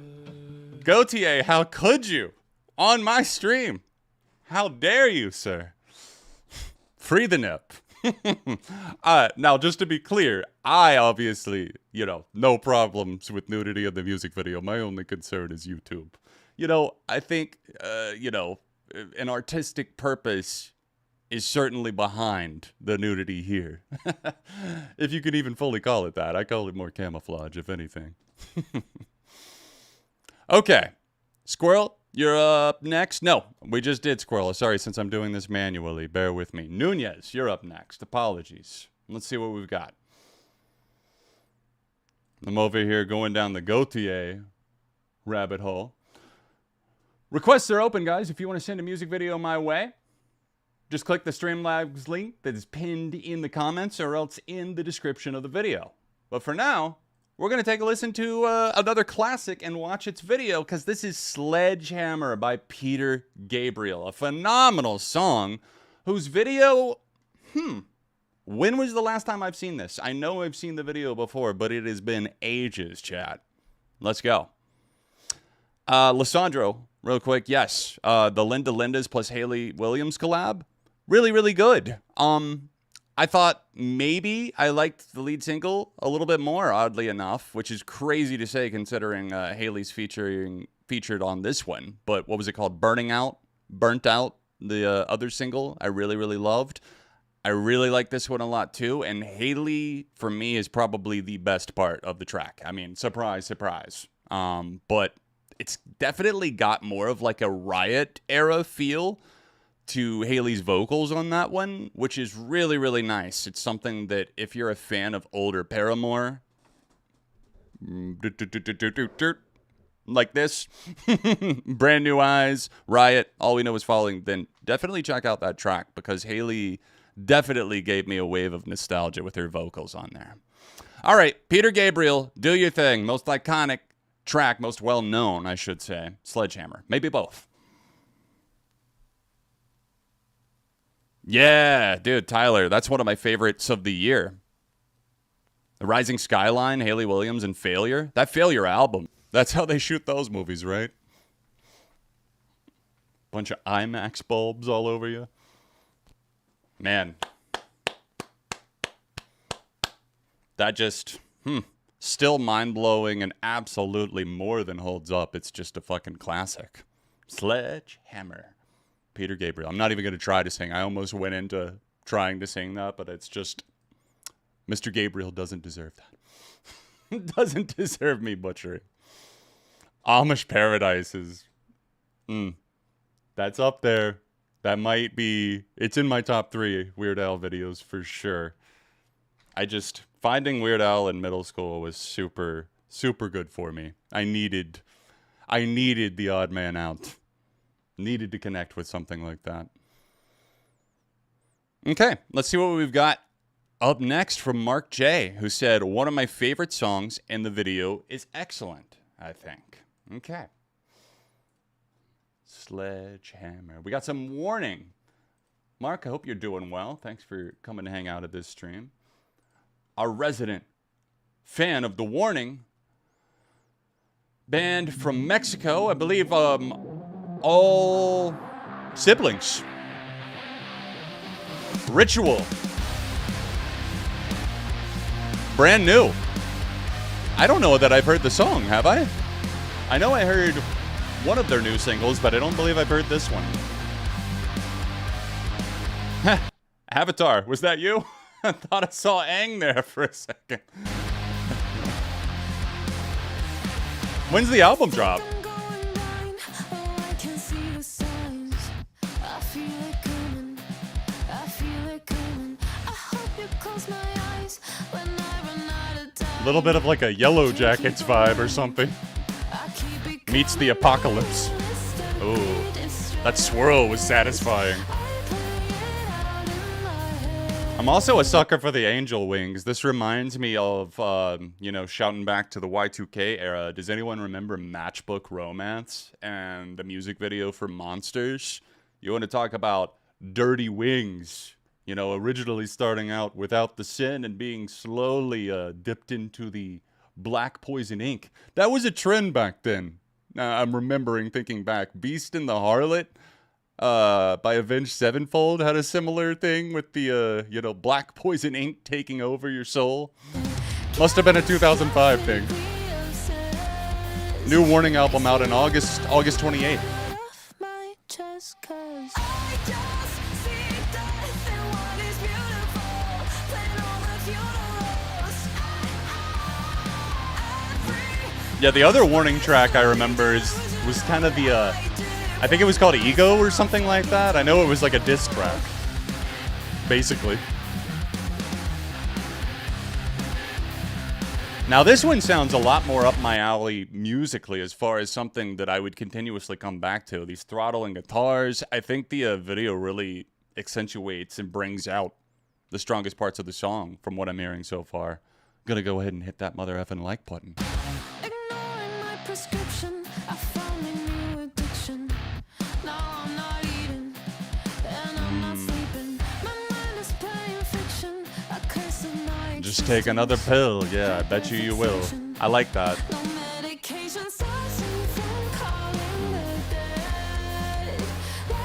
Gautier, how could you? On my stream. How dare you, sir? Free the nip. Now, just to be clear, I obviously, you know, no problems with nudity in the music video. My only concern is YouTube. You know, I think, you know, an artistic purpose is certainly behind the nudity here. If you could even fully call it that. I call it more camouflage, if anything. Okay. Squirrel, you're up next. No, we just did Squirrel. Sorry, since I'm doing this manually. Bear with me. Nunez, you're up next. Apologies. Let's see what we've got. I'm over here going down the Gautier rabbit hole. Requests are open, guys. If you want to send a music video my way, just click the Streamlabs link that is pinned in the comments or else in the description of the video. But for now, we're going to take a listen to another classic and watch its video, because this is Sledgehammer by Peter Gabriel, a phenomenal song whose video, when was the last time I've seen this? I know I've seen the video before, but it has been ages, chat. Let's go. Lissandro, real quick, yes, the Linda Lindas plus Hayley Williams collab, really, really good. I thought maybe I liked the lead single a little bit more, oddly enough, which is crazy to say considering Hayley's featured on this one. But what was it called? Burnt Out, the other single I really, really loved. I really like this one a lot too. And Hayley, for me, is probably the best part of the track. I mean, surprise, surprise. But it's definitely got more of like a Riot era feel to Hayley's vocals on that one, which is really, really nice. It's something that if you're a fan of older Paramore, like this, Brand New Eyes, Riot, All We Know Is Falling, then definitely check out that track, because Hayley definitely gave me a wave of nostalgia with her vocals on there. All right, Peter Gabriel, do your thing. Most iconic track, most well-known, I should say. Sledgehammer. Maybe both. Yeah, dude, Tyler, that's one of my favorites of the year. The Rising Skyline, Hayley Williams, and Failure. That Failure album. That's how they shoot those movies, right? Bunch of IMAX bulbs all over you. Man. That just, still mind-blowing and absolutely more than holds up. It's just a fucking classic. Sledgehammer. Peter Gabriel. I'm not even going to try to sing. I almost went into trying to sing that, but it's just, Mr. Gabriel doesn't deserve that. Doesn't deserve me butchering. Amish Paradise is, that's up there. That might be, it's in my top 3 Weird Al videos for sure. Finding Weird Al in middle school was super, super good for me. I needed the odd man out. Needed to connect with something like that. Okay, let's see what we've got up next from Mark J, who said, one of my favorite songs in the video is excellent, I think. Okay. Sledgehammer. We got some Warning. Mark, I hope you're doing well. Thanks for coming to hang out at this stream. Our resident fan of The Warning. Band from Mexico, I believe, all siblings. Ritual. Brand new. I don't know that I've heard the song, have I? I know I heard one of their new singles, but I don't believe I've heard this one. Avatar, was that you? I thought I saw Aang there for a second. When's the album drop? A little bit of like a Yellow Jackets vibe or something. Meets the apocalypse. Ooh, that swirl was satisfying. I'm also a sucker for the angel wings. This reminds me of, shouting back to the Y2K era. Does anyone remember Matchbook Romance and the music video for Monsters? You want to talk about dirty wings? You know, originally starting out without the sin and being slowly dipped into the black poison ink. That was a trend back then. I'm remembering, thinking back. Beast and the Harlot by Avenged Sevenfold had a similar thing with the, black poison ink taking over your soul. Must have been a 2005 thing. New Warning album out in August 28th. Yeah, the other Warning track I remember was kind of the, I think it was called Ego or something like that. I know it was like a diss track, basically. Now this one sounds a lot more up my alley musically as far as something that I would continuously come back to. These throttling guitars. I think the video really accentuates and brings out the strongest parts of the song from what I'm hearing so far. Gonna go ahead and hit that mother effing like button. Prescription, I found a new addiction. Now I'm not eating, and I'm not sleeping. My mind is playing fiction. A curse of my Just take another pill. Yeah, I bet you will. I like that. no medication stops me from calling the dead.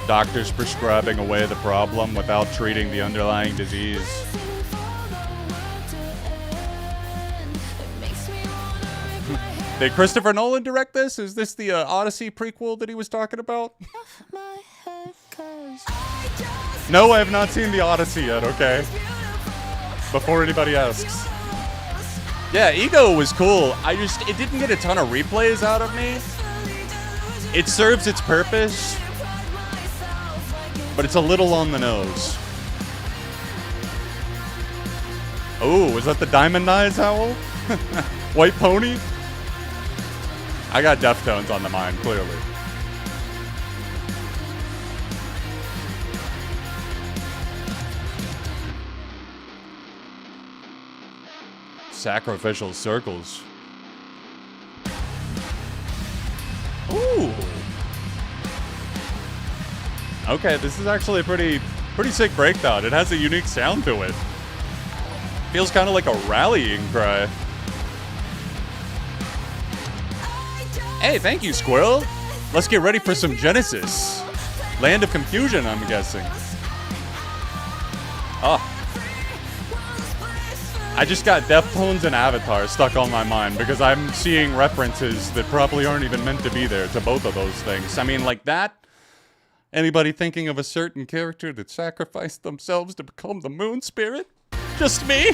Doctors prescribing away the problem without treating the underlying disease. Waiting for the world to end. It makes me wanna rip my hair Did Christopher Nolan direct this? Is this the Odyssey prequel that he was talking about? off my head, 'cause I just No, I have not seen the Odyssey yet, okay? beautiful. Before anybody asks. Yeah, Ego was cool. It didn't get a ton of replays out of me. It serves its purpose, but it's a little on the nose. Oh, was that the Diamond Eyes howl? White Pony? I got Deftones on the mind, clearly. Sacrificial circles. Ooh. Okay, this is actually a pretty sick breakdown. It has a unique sound to it. Feels kind of like a rallying cry. Hey, thank you, Squirrel. Let's get ready for some Genesis. Land of Confusion, I'm guessing. Oh. I just got Deftones and Avatar stuck on my mind because I'm seeing references that probably aren't even meant to be there to both of those things. I mean, like that. Anybody thinking of a certain character that sacrificed themselves to become the moon spirit? Just me?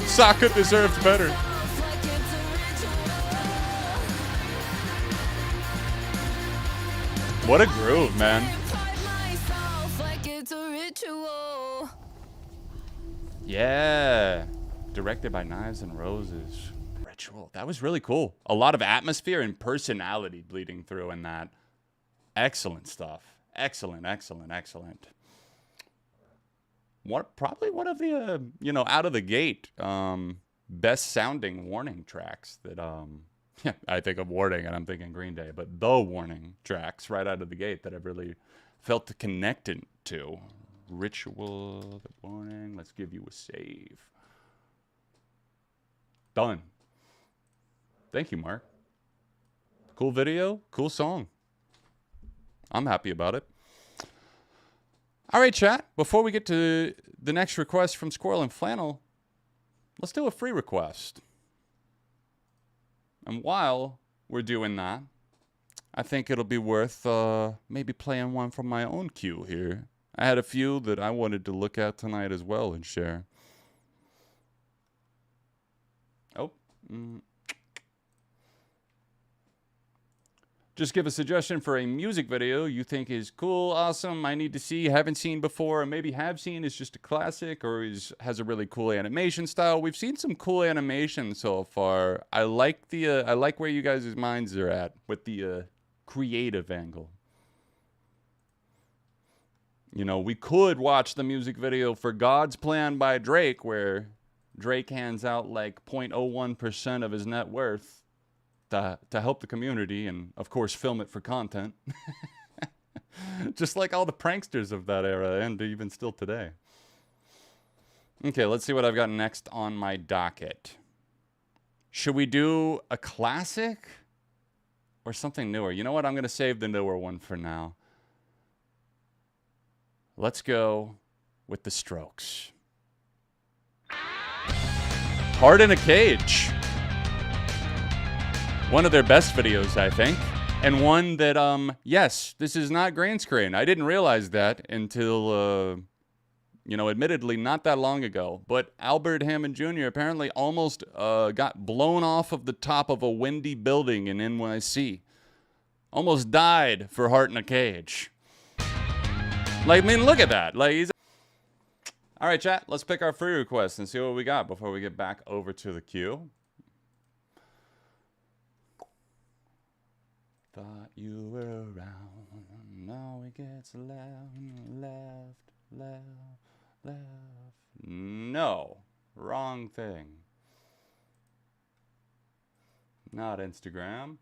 Sokka deserved better. What a groove, man. Yeah. Directed by Knives and Roses. Ritual. That was really cool. A lot of atmosphere and personality bleeding through in that. Excellent stuff. Excellent, excellent, excellent. Probably one of the, out of the gate, best sounding Warning tracks that, I think of Warning and I'm thinking Green Day, but the Warning tracks right out of the gate that I've really felt connected to. Ritual, the Warning, let's give you a save. Done. Thank you, Mark. Cool video, cool song. I'm happy about it. All right, chat. Before we get to the next request from Squirrel and Flannel, let's do a free request. And while we're doing that, I think it'll be worth maybe playing one from my own queue here. I had a few that I wanted to look at tonight as well and share. Oh. Just give a suggestion for a music video you think is cool, awesome, I need to see, haven't seen before, or maybe have seen, is just a classic, or has a really cool animation style. We've seen some cool animation so far. I like where you guys' minds are at with the creative angle. You know, we could watch the music video for God's Plan by Drake, where Drake hands out like 0.01% of his net worth to help the community and, of course, film it for content. Just like all the pranksters of that era and even still today. Okay, let's see what I've got next on my docket. Should we do a classic or something newer? You know what? I'm going to save the newer one for now. Let's go with the Strokes. Heart in a Cage. One of their best videos, I think. And one that, yes, this is not green screen. I didn't realize that until, you know, admittedly not that long ago. But Albert Hammond Jr. apparently almost got blown off of the top of a windy building in NYC. Almost died for Heart in a Cage. Like, I mean, look at that. Like, he's... All right, chat, let's pick our free request and see what we got before we get back over to the queue. Thought you were around, now it gets left. No, wrong thing. Not Instagram.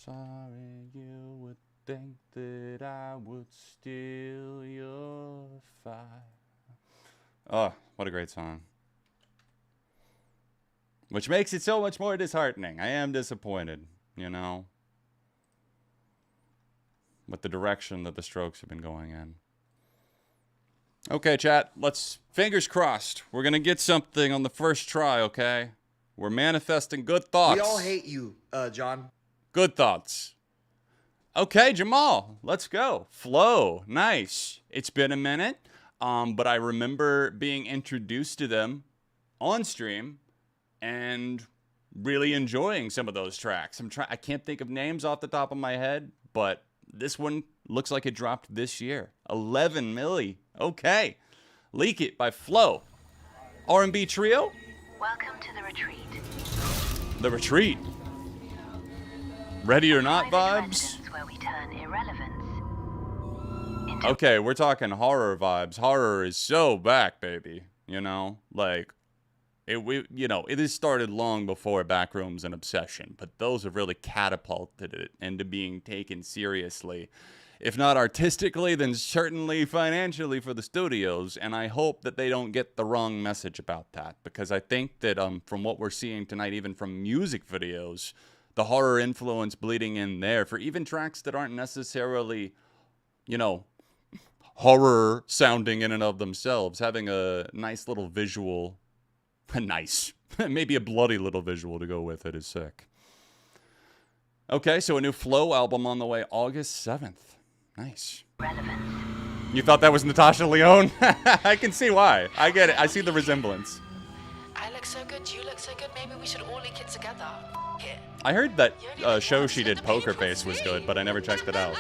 Sorry you would think that I would steal your fire. Oh, what a great song. Which makes it so much more disheartening. I am disappointed, you know, with the direction that the Strokes have been going in. Okay, chat, let's, fingers crossed. We're going to get something on the first try, okay? We're manifesting good thoughts. We all hate you, John. Good thoughts. Okay, Jamal, let's go. Flow, nice. It's been a minute, but I remember being introduced to them on stream and really enjoying some of those tracks. I can't think of names off the top of my head, but this one looks like it dropped this year. 11 milli. Okay. Leak It by Flow. R&B trio. Welcome to the retreat. The Retreat. Ready or Not vibes. Where we turn irrelevance into Okay, we're talking horror vibes. Horror is so back, baby. You know, like it has started long before Backrooms and Obsession, but those have really catapulted it into being taken seriously. If not artistically, then certainly financially for the studios, and I hope that they don't get the wrong message about that, because I think that from what we're seeing tonight, even from music videos, the horror influence bleeding in there for even tracks that aren't necessarily, you know, horror sounding in and of themselves, having a nice little visual, maybe a bloody little visual to go with it is sick. Okay, so a new Flow album on the way August 7th. Nice. relevance. You thought that was Natasha Lyonne? I can see why. I get it. I see the resemblance. I look so good, you look so good, maybe we should all link it together. Here. I heard that show she did, Poker Face, was good, but I never checked it out.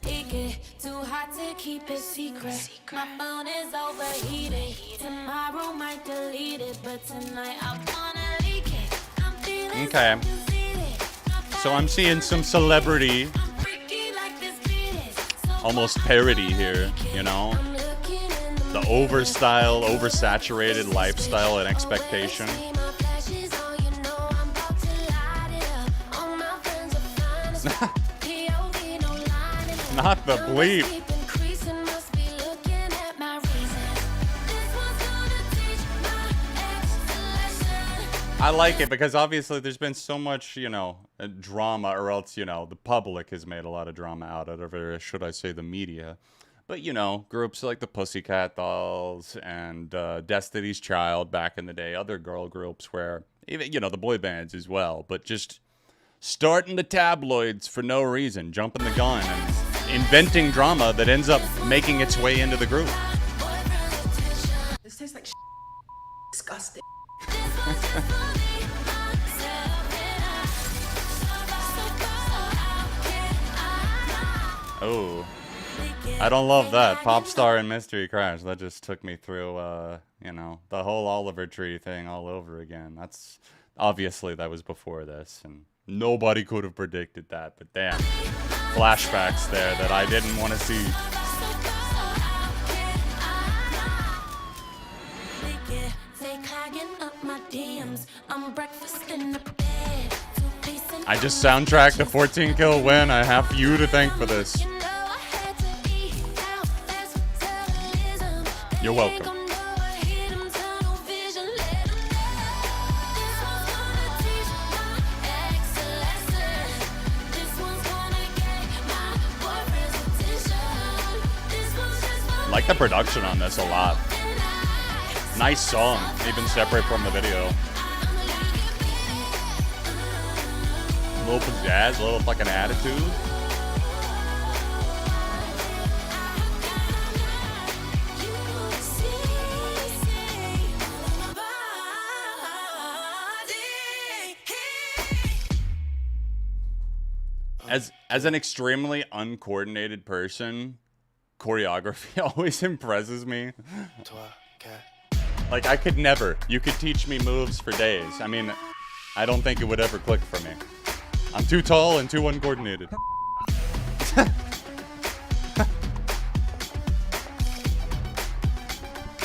It get too hot to keep it secret. My phone is overheated. Tomorrow might delete it, but tonight I wanna leak it. I'm feeling Okay. so conceited. So I'm seeing some celebrity, I'm freaky like this beat is. So almost parody here, you know? I'm looking in The overstyle, oversaturated lifestyle and expectation. See my flashes on, you know I'm about to light it up. All my friends are fine as fuck. POV, no line in it. Not the bleep. Keep increasing, must be I like it because obviously there's been so much, you know, drama, or else, you know, the public has made a lot of drama out of it, or should I say the media. But, you know, groups like the Pussycat Dolls and Destiny's Child back in the day, other girl groups where, even, you know, the boy bands as well, but just starting the tabloids for no reason, jumping the gun and inventing drama that ends up making its way into the group. This tastes like disgusting. Oh, I don't love that. Pop star and mystery crash. That just took me through, you know, the whole Oliver Tree thing all over again. That's obviously that was before this, and nobody could have predicted that. But damn, flashbacks there that I didn't want to see. I just soundtracked the 14 kill win. I have you to thank for this. You're welcome. Like the production on this a lot. Nice song, even separate from the video. A little pizzazz, a little fucking attitude. As an extremely uncoordinated person, choreography always impresses me. Like, I could never. You could teach me moves for days. I mean, I don't think it would ever click for me. I'm too tall and too uncoordinated.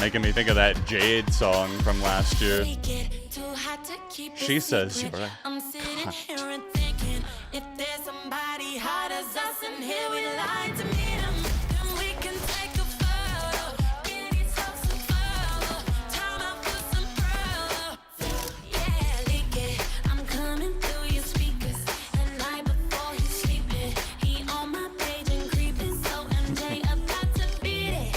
Making me think of that Jade song from last year. She says you're right. I'm sitting here and thinking, if there's somebody hot as us in here, we like to meet them. Then we can take a photo. Get yourself some photo. Time out for some photo. Yeah, leak it. I'm coming through your speakers. At night before he's sleeping. He on my page and creeping. So MJ about to beat it.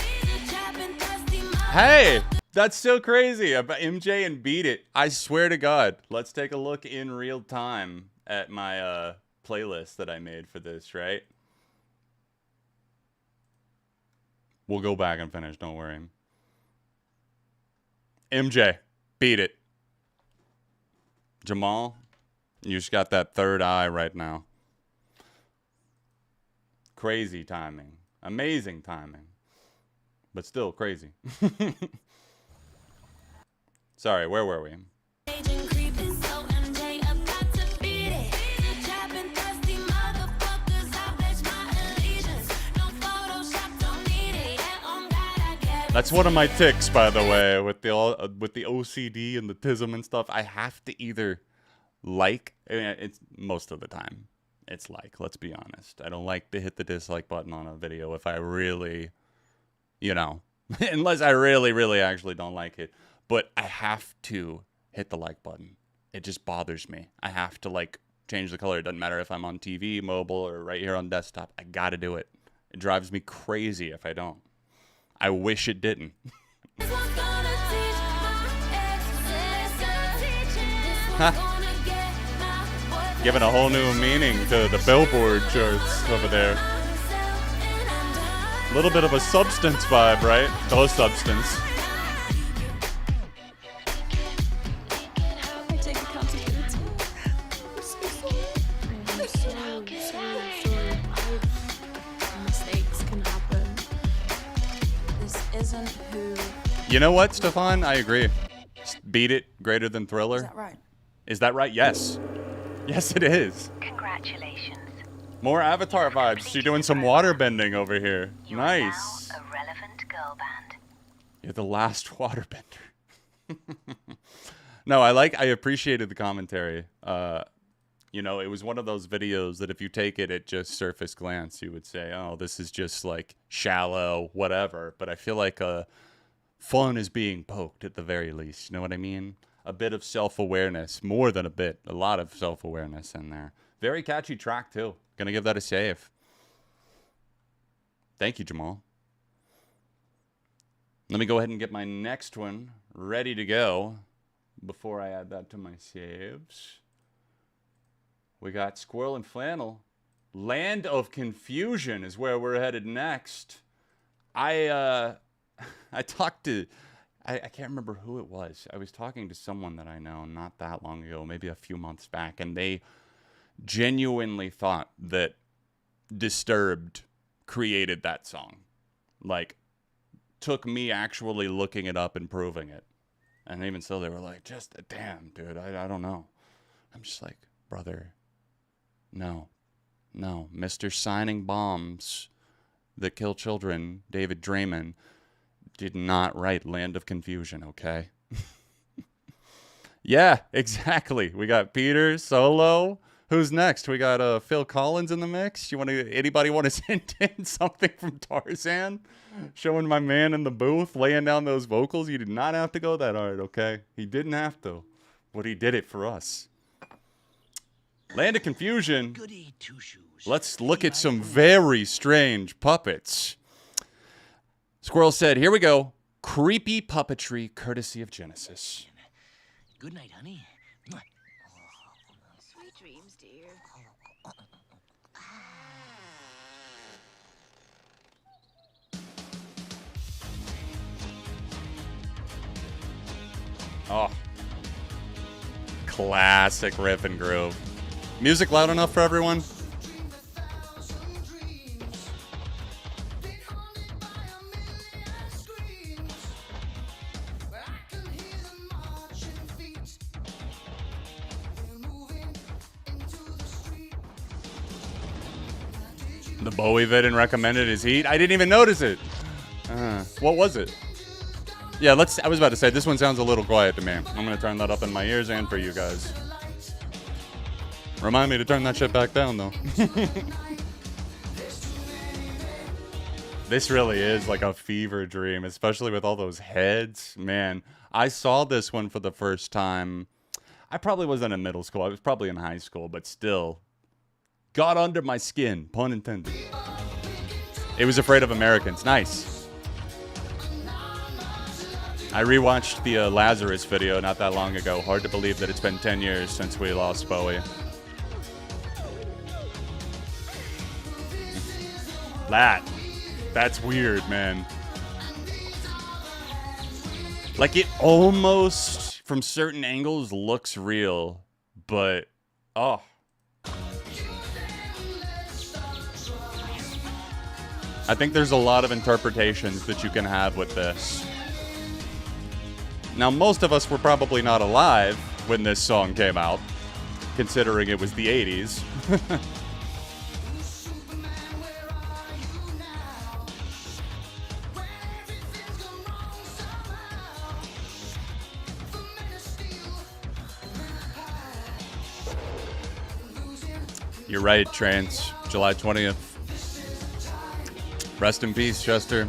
Trapping thirsty mother. Hey, that's so crazy about MJ and Beat It. I swear to God. Let's take a look in real time at my playlist that I made for this, right? We'll go back and finish, don't worry. MJ, Beat It. Jamal, you just got that third eye right now. Crazy timing. Amazing timing. But still crazy. Sorry, where were we? That's one of my tics, by the way, with the OCD and the tism and stuff. I have to either like, it's most of the time, it's like, let's be honest. I don't like to hit the dislike button on a video if I really, you know, unless I really, really actually don't like it. But I have to hit the like button. It just bothers me. I have to, like, change the color. It doesn't matter if I'm on TV, mobile, or right here on desktop. I gotta do it. It drives me crazy if I don't. I wish it didn't. Giving a whole new meaning to the Billboard charts over there. A little bit of a Substance vibe, right? Oh, Substance. I take accountability. I'm so sorry. Mistakes can happen. This isn't who. You know what, Stefan? I agree. Beat It greater than Thriller. Is that right? Is that right? Yes. Yes, it is. Congratulations. More Avatar vibes. You're doing some water bending over here. You Nice. are now a relevant girl band. You're the last waterbender. No, I appreciated the commentary. You know, it was one of those videos that if you take it at just surface glance, you would say, oh, this is just like shallow, whatever. But I feel like fun is being poked at the very least. You know what I mean? a bit of self-awareness, more than a bit, a lot of self-awareness in there. Very catchy track too. Gonna give that a save. Thank you, Jamal. Let me go ahead and get my next one ready to go before I add that to my saves. We got Squirrel and Flannel. Land of Confusion is where we're headed next. I talked to, I can't remember who it was. I was talking to someone that I know not that long ago, maybe a few months back, and they genuinely thought that Disturbed created that song. Like, took me actually looking it up and proving it. And even so, they were like, just, damn, dude, I don't know. I'm just like, brother, no. Mr. Signing Bombs that Kill Children, David Draymond, did not write Land of Confusion, okay? Yeah, exactly. We got Peter, Solo. Who's next? We got Phil Collins in the mix. Anybody want to send in something from Tarzan? Showing my man in the booth, laying down those vocals. You did not have to go that hard, okay? He didn't have to, but he did it for us. Land of Confusion. Let's look at some very strange puppets. Squirrel said, here we go. Creepy puppetry courtesy of Genesis. Good night, honey. Sweet dreams, dear. Oh. Classic riff and groove. Music loud enough for everyone? The Bowie vid recommended his Heat. I didn't even notice it. What was it? Yeah, I was about to say, this one sounds a little quiet to me. I'm going to turn that up in my ears and for you guys. Remind me to turn that shit back down, though. This really is like a fever dream, especially with all those heads. Man, I saw this one for the first time. I probably wasn't in middle school. I was probably in high school, but still. Got under my skin, pun intended. It was Afraid of Americans. Nice. I rewatched the Lazarus video not that long ago. Hard to believe that it's been 10 years since we lost Bowie. That's weird, man. Like, it almost, from certain angles, looks real, but, oh. I think there's a lot of interpretations that you can have with this. Now, most of us were probably not alive when this song came out, considering it was the 80s. You're right, Trance. July 20th. Rest in peace, Chester.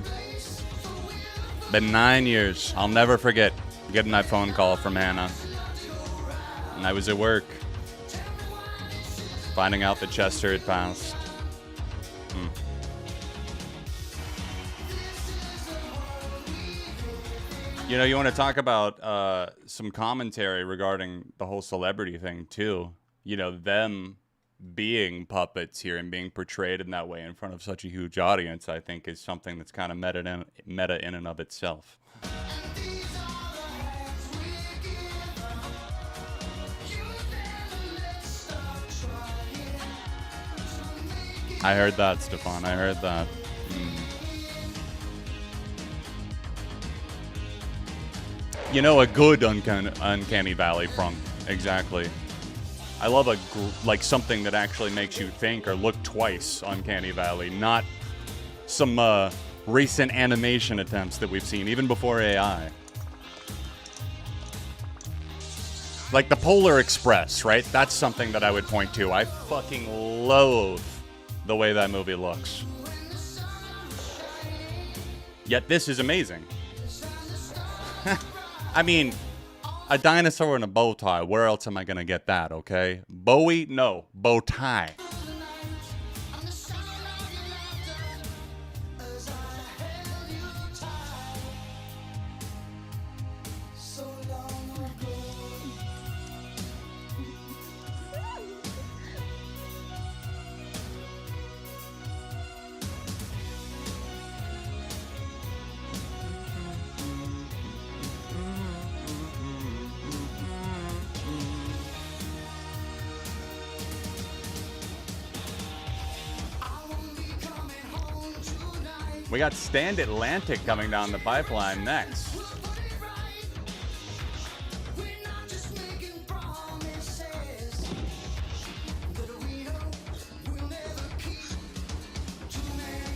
Been 9 years. I'll never forget getting that phone call from Hannah. And I was at work, finding out that Chester had passed. You know, you want to talk about some commentary regarding the whole celebrity thing, too. You know, them being puppets here and being portrayed in that way in front of such a huge audience, I think, is something that's kind of meta in and of itself. I heard that, Stefan. I heard that. You know, a good Uncanny Valley front. Exactly. I love like something that actually makes you think or look twice. Uncanny Valley, not some recent animation attempts that we've seen even before AI. Like the Polar Express, right? That's something that I would point to. I fucking loathe the way that movie looks. Yet this is amazing. I mean, a dinosaur in a bow tie. Where else am I gonna get that? Okay, Bowie, no, bow tie. We got Stand Atlantic coming down the pipeline next.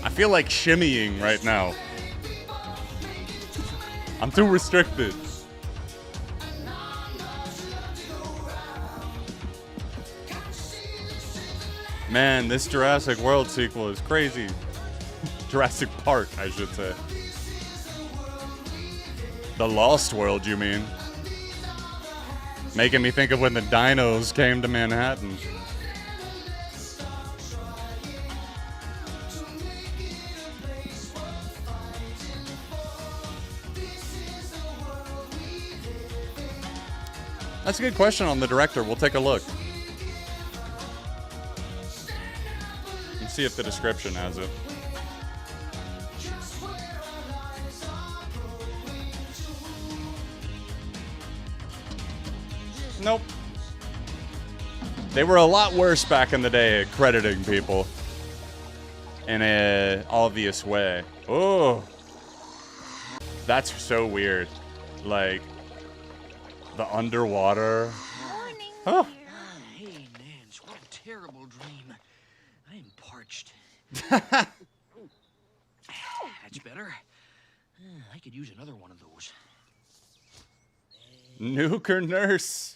I feel like shimmying right now. I'm too restricted. Man, this Jurassic World sequel is crazy. Jurassic Park, I should say. The Lost World, you mean? Making me think of when the dinos came to Manhattan. That's a good question on the director. We'll take a look. Let's see if the description has it. Nope. They were a lot worse back in the day at crediting people in an obvious way. Oh, that's so weird. Like the underwater. Oh. Hey, Nance, what a terrible dream. I'm parched. That's better. I could use another one of those. Nuke or nurse?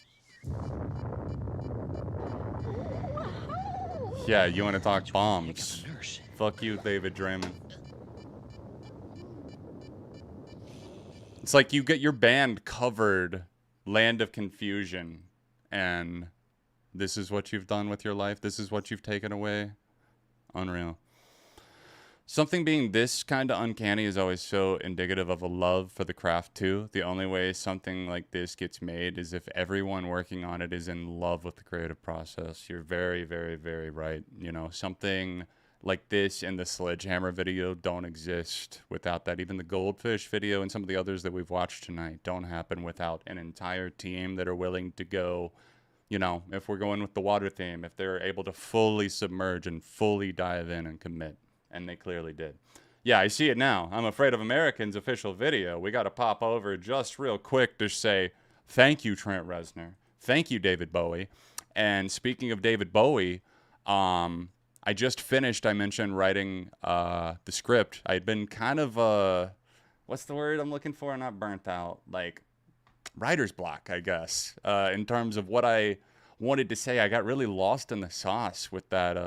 Yeah, you want to talk bombs? Fuck you, David Draymond. It's like you get your band covered, Land of Confusion, and this is what you've done with your life. This is what you've taken away. Unreal. Something being this kind of uncanny is always so indicative of a love for the craft too. The only way something like this gets made is if everyone working on it is in love with the creative process. You're very, very, very right. You know, something like this and the Sledgehammer video don't exist without that. Even the Goldfish video and some of the others that we've watched tonight don't happen without an entire team that are willing to go, you know, if we're going with the water theme, if they're able to fully submerge and fully dive in and commit. And they clearly did. Yeah, I see it now. I'm Afraid of Americans official video. We got to pop over just real quick to say thank you, Trent Reznor. Thank you, David Bowie. And speaking of David Bowie, I just finished, I mentioned, writing the script. I had been kind of, what's the word I'm looking for? Not burnt out. Like writer's block, I guess, in terms of what I wanted to say. I got really lost in the sauce with that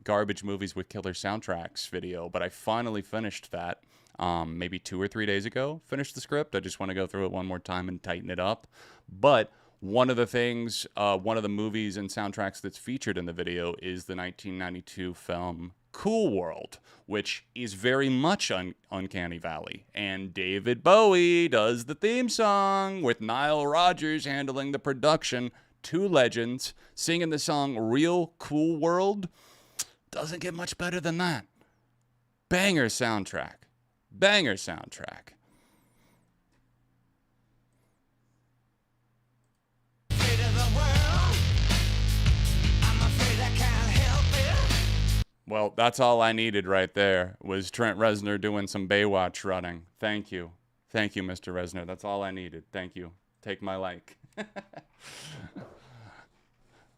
garbage movies with killer soundtracks video, but I finally finished that maybe 2 or 3 days ago. Finished the script. I just want to go through it one more time and tighten it up. But one of the things, one of the movies and soundtracks that's featured in the video is the 1992 film Cool World, which is very much Uncanny Valley. And David Bowie does the theme song with Nile Rodgers handling the production. Two legends singing the song Real Cool World. Doesn't get much better than that. Banger soundtrack. Banger soundtrack. Well, that's all I needed right there was Trent Reznor doing some Baywatch running. Thank you. Thank you, Mr. Reznor. That's all I needed. Thank you. Take my like.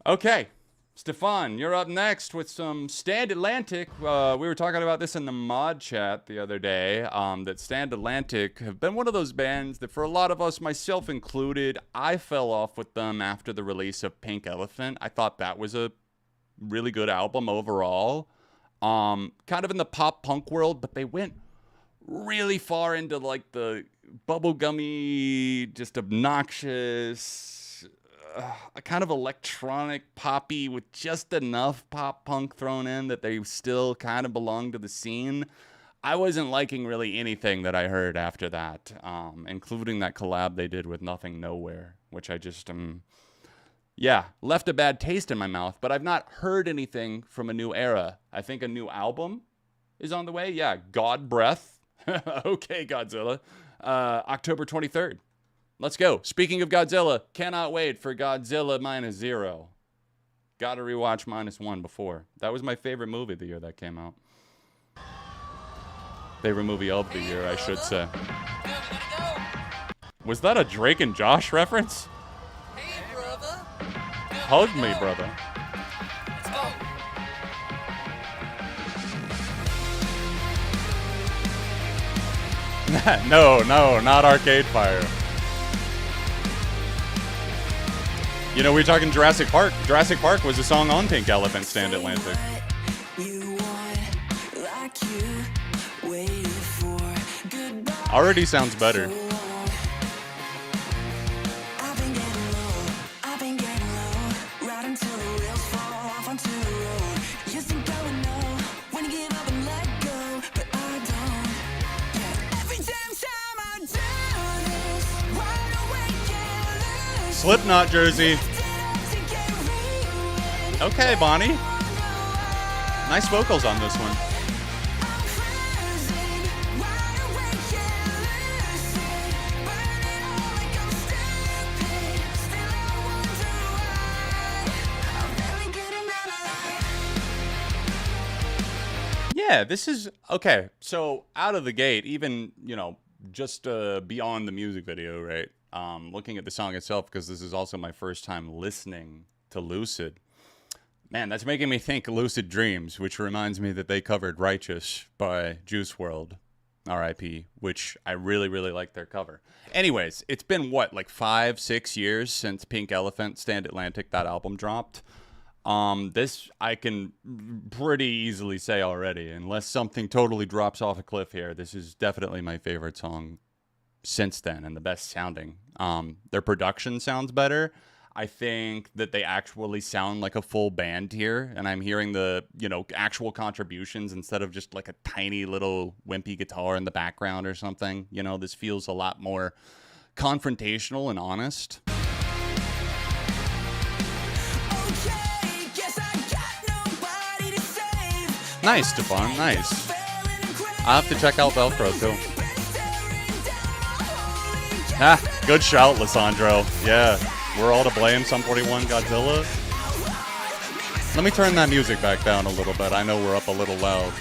Okay, Stefan, you're up next with some Stand Atlantic. We were talking about this in the mod chat the other day, that Stand Atlantic have been one of those bands that for a lot of us, myself included, I fell off with them after the release of Pink Elephant. I thought that was a really good album overall. Kind of in the pop punk world, but they went really far into like the bubblegummy, just obnoxious, a kind of electronic poppy with just enough pop punk thrown in that they still kind of belong to the scene. I wasn't liking really anything that I heard after that, including that collab they did with Nothing Nowhere, which I just left a bad taste in my mouth. But I've not heard anything from a new era. I think a new album is on the way. Yeah, God Breath. Okay, Godzilla. October 23rd. Let's go. Speaking of Godzilla, cannot wait for Godzilla -0. Gotta rewatch -1 before. That was my favorite movie the year that came out. Favorite movie of the year, I should say. Was that a Drake and Josh reference? Hey, brother. Hug me, brother. No, not Arcade Fire. You know, we were talking Jurassic Park. Jurassic Park was a song on Pink Elephant Stand Atlantic. Already sounds better. Slipknot jersey. Okay, Bonnie. Nice vocals on this one. Yeah, this is okay. So out of the gate, even, you know, just beyond the music video, right? Looking at the song itself, because this is also my first time listening to Lucid. Man, that's making me think Lucid Dreams, which reminds me that they covered Righteous by Juice WRLD, R.I.P., which I really, really like their cover. Anyways, it's been, what, like 5-6 years since Pink Elephant Stand Atlantic, that album dropped. This I can pretty easily say already, unless something totally drops off a cliff here, this is definitely my favorite song since then and the best sounding. Their production sounds better. I think that they actually sound like a full band here, and I'm hearing the, you know, actual contributions instead of just like a tiny little wimpy guitar in the background or something. You know, this feels a lot more confrontational and honest. Nice, Stefan, nice. I'll have to check out Velcro too. Ah, good shout, Lissandro. Yeah, we're all to blame, Sum 41 Godzilla. Let me turn that music back down a little bit. I know we're up a little loud.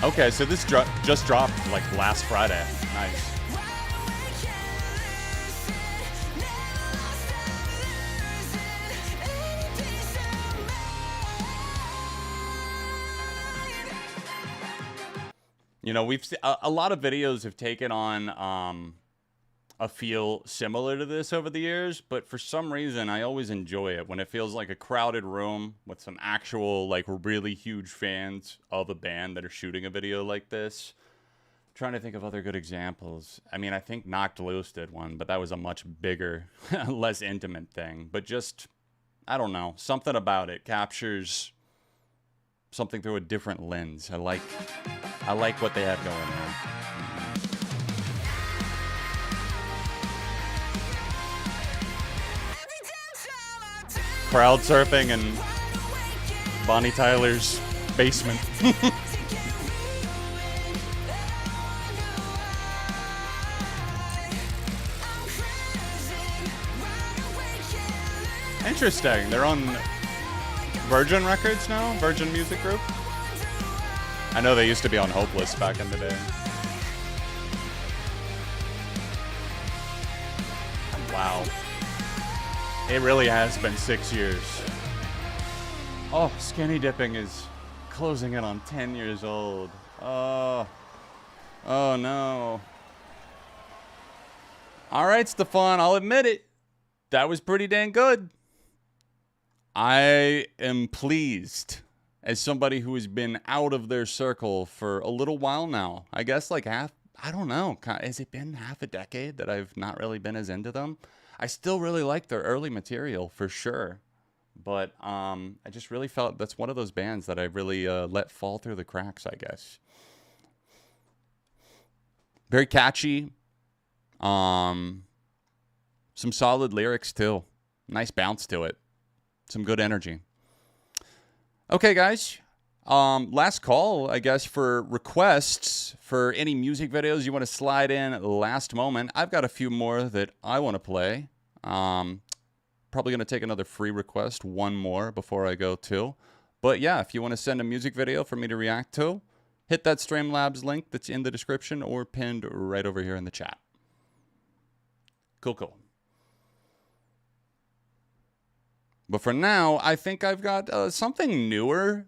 Okay, so this just dropped like last Friday. Nice. You know, we've a lot of videos have taken on a feel similar to this over the years, but for some reason I always enjoy it when it feels like a crowded room with some actual like really huge fans of a band that are shooting a video like this. I'm trying to think of other good examples. I mean, I think Knocked Loose did one, but that was a much bigger, less intimate thing. But just, I don't know, something about it captures something through a different lens. I like what they have going on. Crowd surfing in Bonnie Tyler's basement. Interesting. They're on Virgin Records now? Virgin Music Group? I know they used to be on Hopeless back in the day. Wow. It really has been 6 years. Oh, Skinny Dipping is closing in on 10 years old. Oh. Oh, no. All right, Stefan, I'll admit it. That was pretty dang good. I am pleased as somebody who has been out of their circle for a little while now. I guess like I don't know. Has it been half a decade that I've not really been as into them? I still really like their early material for sure. But I just really felt that's one of those bands that I really let fall through the cracks, I guess. Very catchy. Some solid lyrics too. Nice bounce to it. Some good energy. Okay, guys. Last call, I guess, for requests for any music videos you want to slide in last moment. I've got a few more that I want to play. Probably going to take another free request, one more before I go too. But yeah, if you want to send a music video for me to react to, hit that Streamlabs link that's in the description or pinned right over here in the chat. Cool, cool. But for now, I think I've got something newer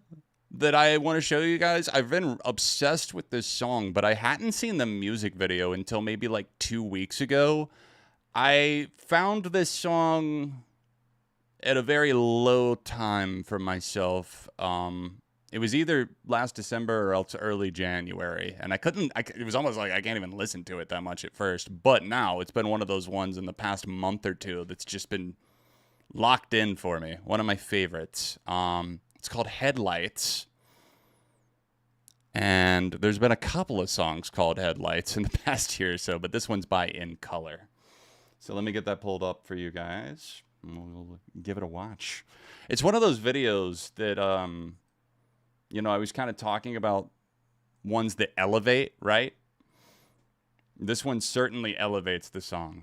that I want to show you guys. I've been obsessed with this song, but I hadn't seen the music video until maybe like 2 weeks ago. I found this song at a very low time for myself. It was either last December or else early January. And it was almost like I can't even listen to it that much at first. But now it's been one of those ones in the past month or two that's just been locked in for me. One of my favorites. It's called Headlights. And there's been a couple of songs called Headlights in the past year or so, but this one's by In Color. So let me get that pulled up for you guys. We'll give it a watch. It's one of those videos that, you know, I was kind of talking about ones that elevate, right? This one certainly elevates the song.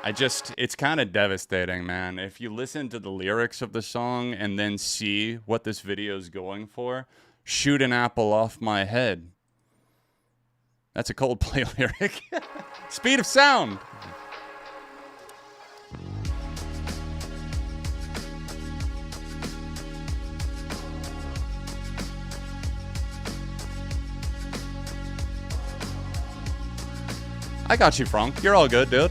It's kind of devastating, man. If you listen to the lyrics of the song and then see what this video is going for, shoot an apple off my head. That's a Coldplay lyric. Speed of sound. I got you, Frank. You're all good, dude.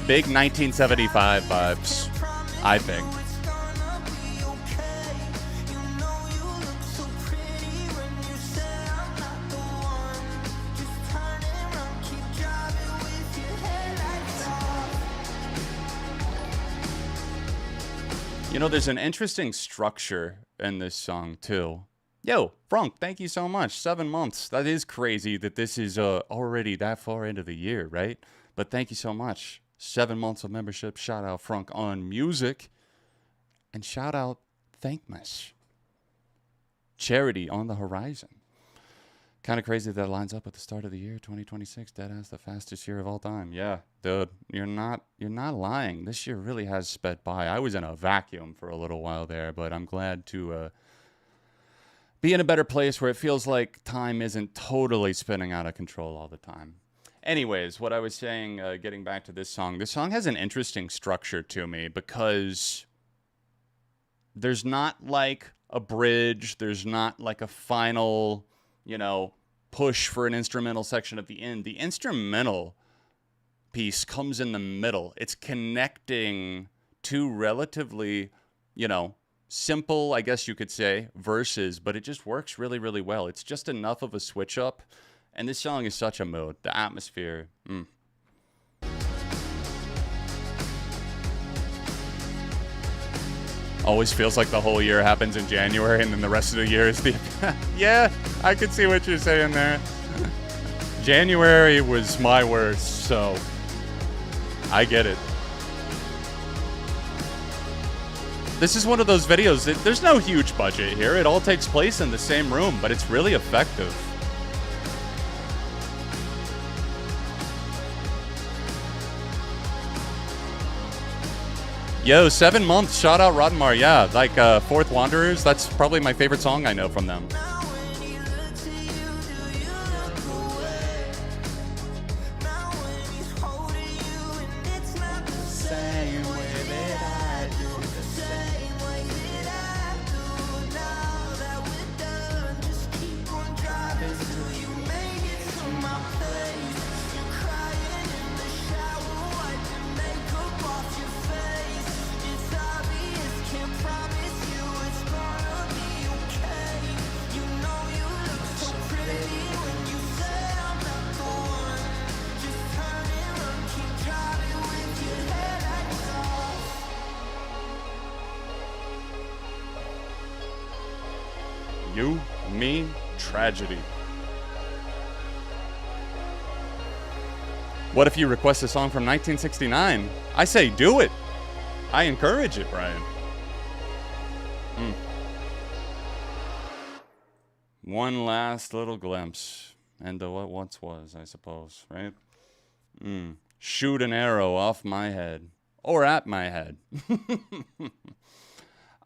Big 1975 vibes, I think. You know, there's an interesting structure in this song, too. Yo, Frank, thank you so much. 7 months. That is crazy that this is already that far into the year, right? But thank you so much. 7 months of membership. Shout out Frank on music. And shout out Thankmas. Charity on the horizon. Kind of crazy that lines up at the start of the year, 2026. Deadass, the fastest year of all time. Yeah, dude, you're not lying. This year really has sped by. I was in a vacuum for a little while there, but I'm glad to be in a better place where it feels like time isn't totally spinning out of control all the time. Anyways, what I was saying, getting back to this song has an interesting structure to me because there's not like a bridge, there's not like a final, you know, push for an instrumental section at the end. The instrumental piece comes in the middle. It's connecting two relatively, you know, simple, I guess you could say, verses, but it just works really, really well. It's just enough of a switch up. And this song is such a mood. The atmosphere. Always feels like the whole year happens in January and then the rest of the year is the... Yeah, I can see what you're saying there. January was my worst, so I get it. This is one of those videos that there's no huge budget here. It all takes place in the same room, but it's really effective. Yo, 7 months. Shout out Roddenmar. Yeah, like Fourth Wanderers. That's probably my favorite song I know from them. You, me, tragedy. What if you request a song from 1969? I say do it. I encourage it, Brian. One last little glimpse into what once was, I suppose, right? Shoot an arrow off my head. Or at my head.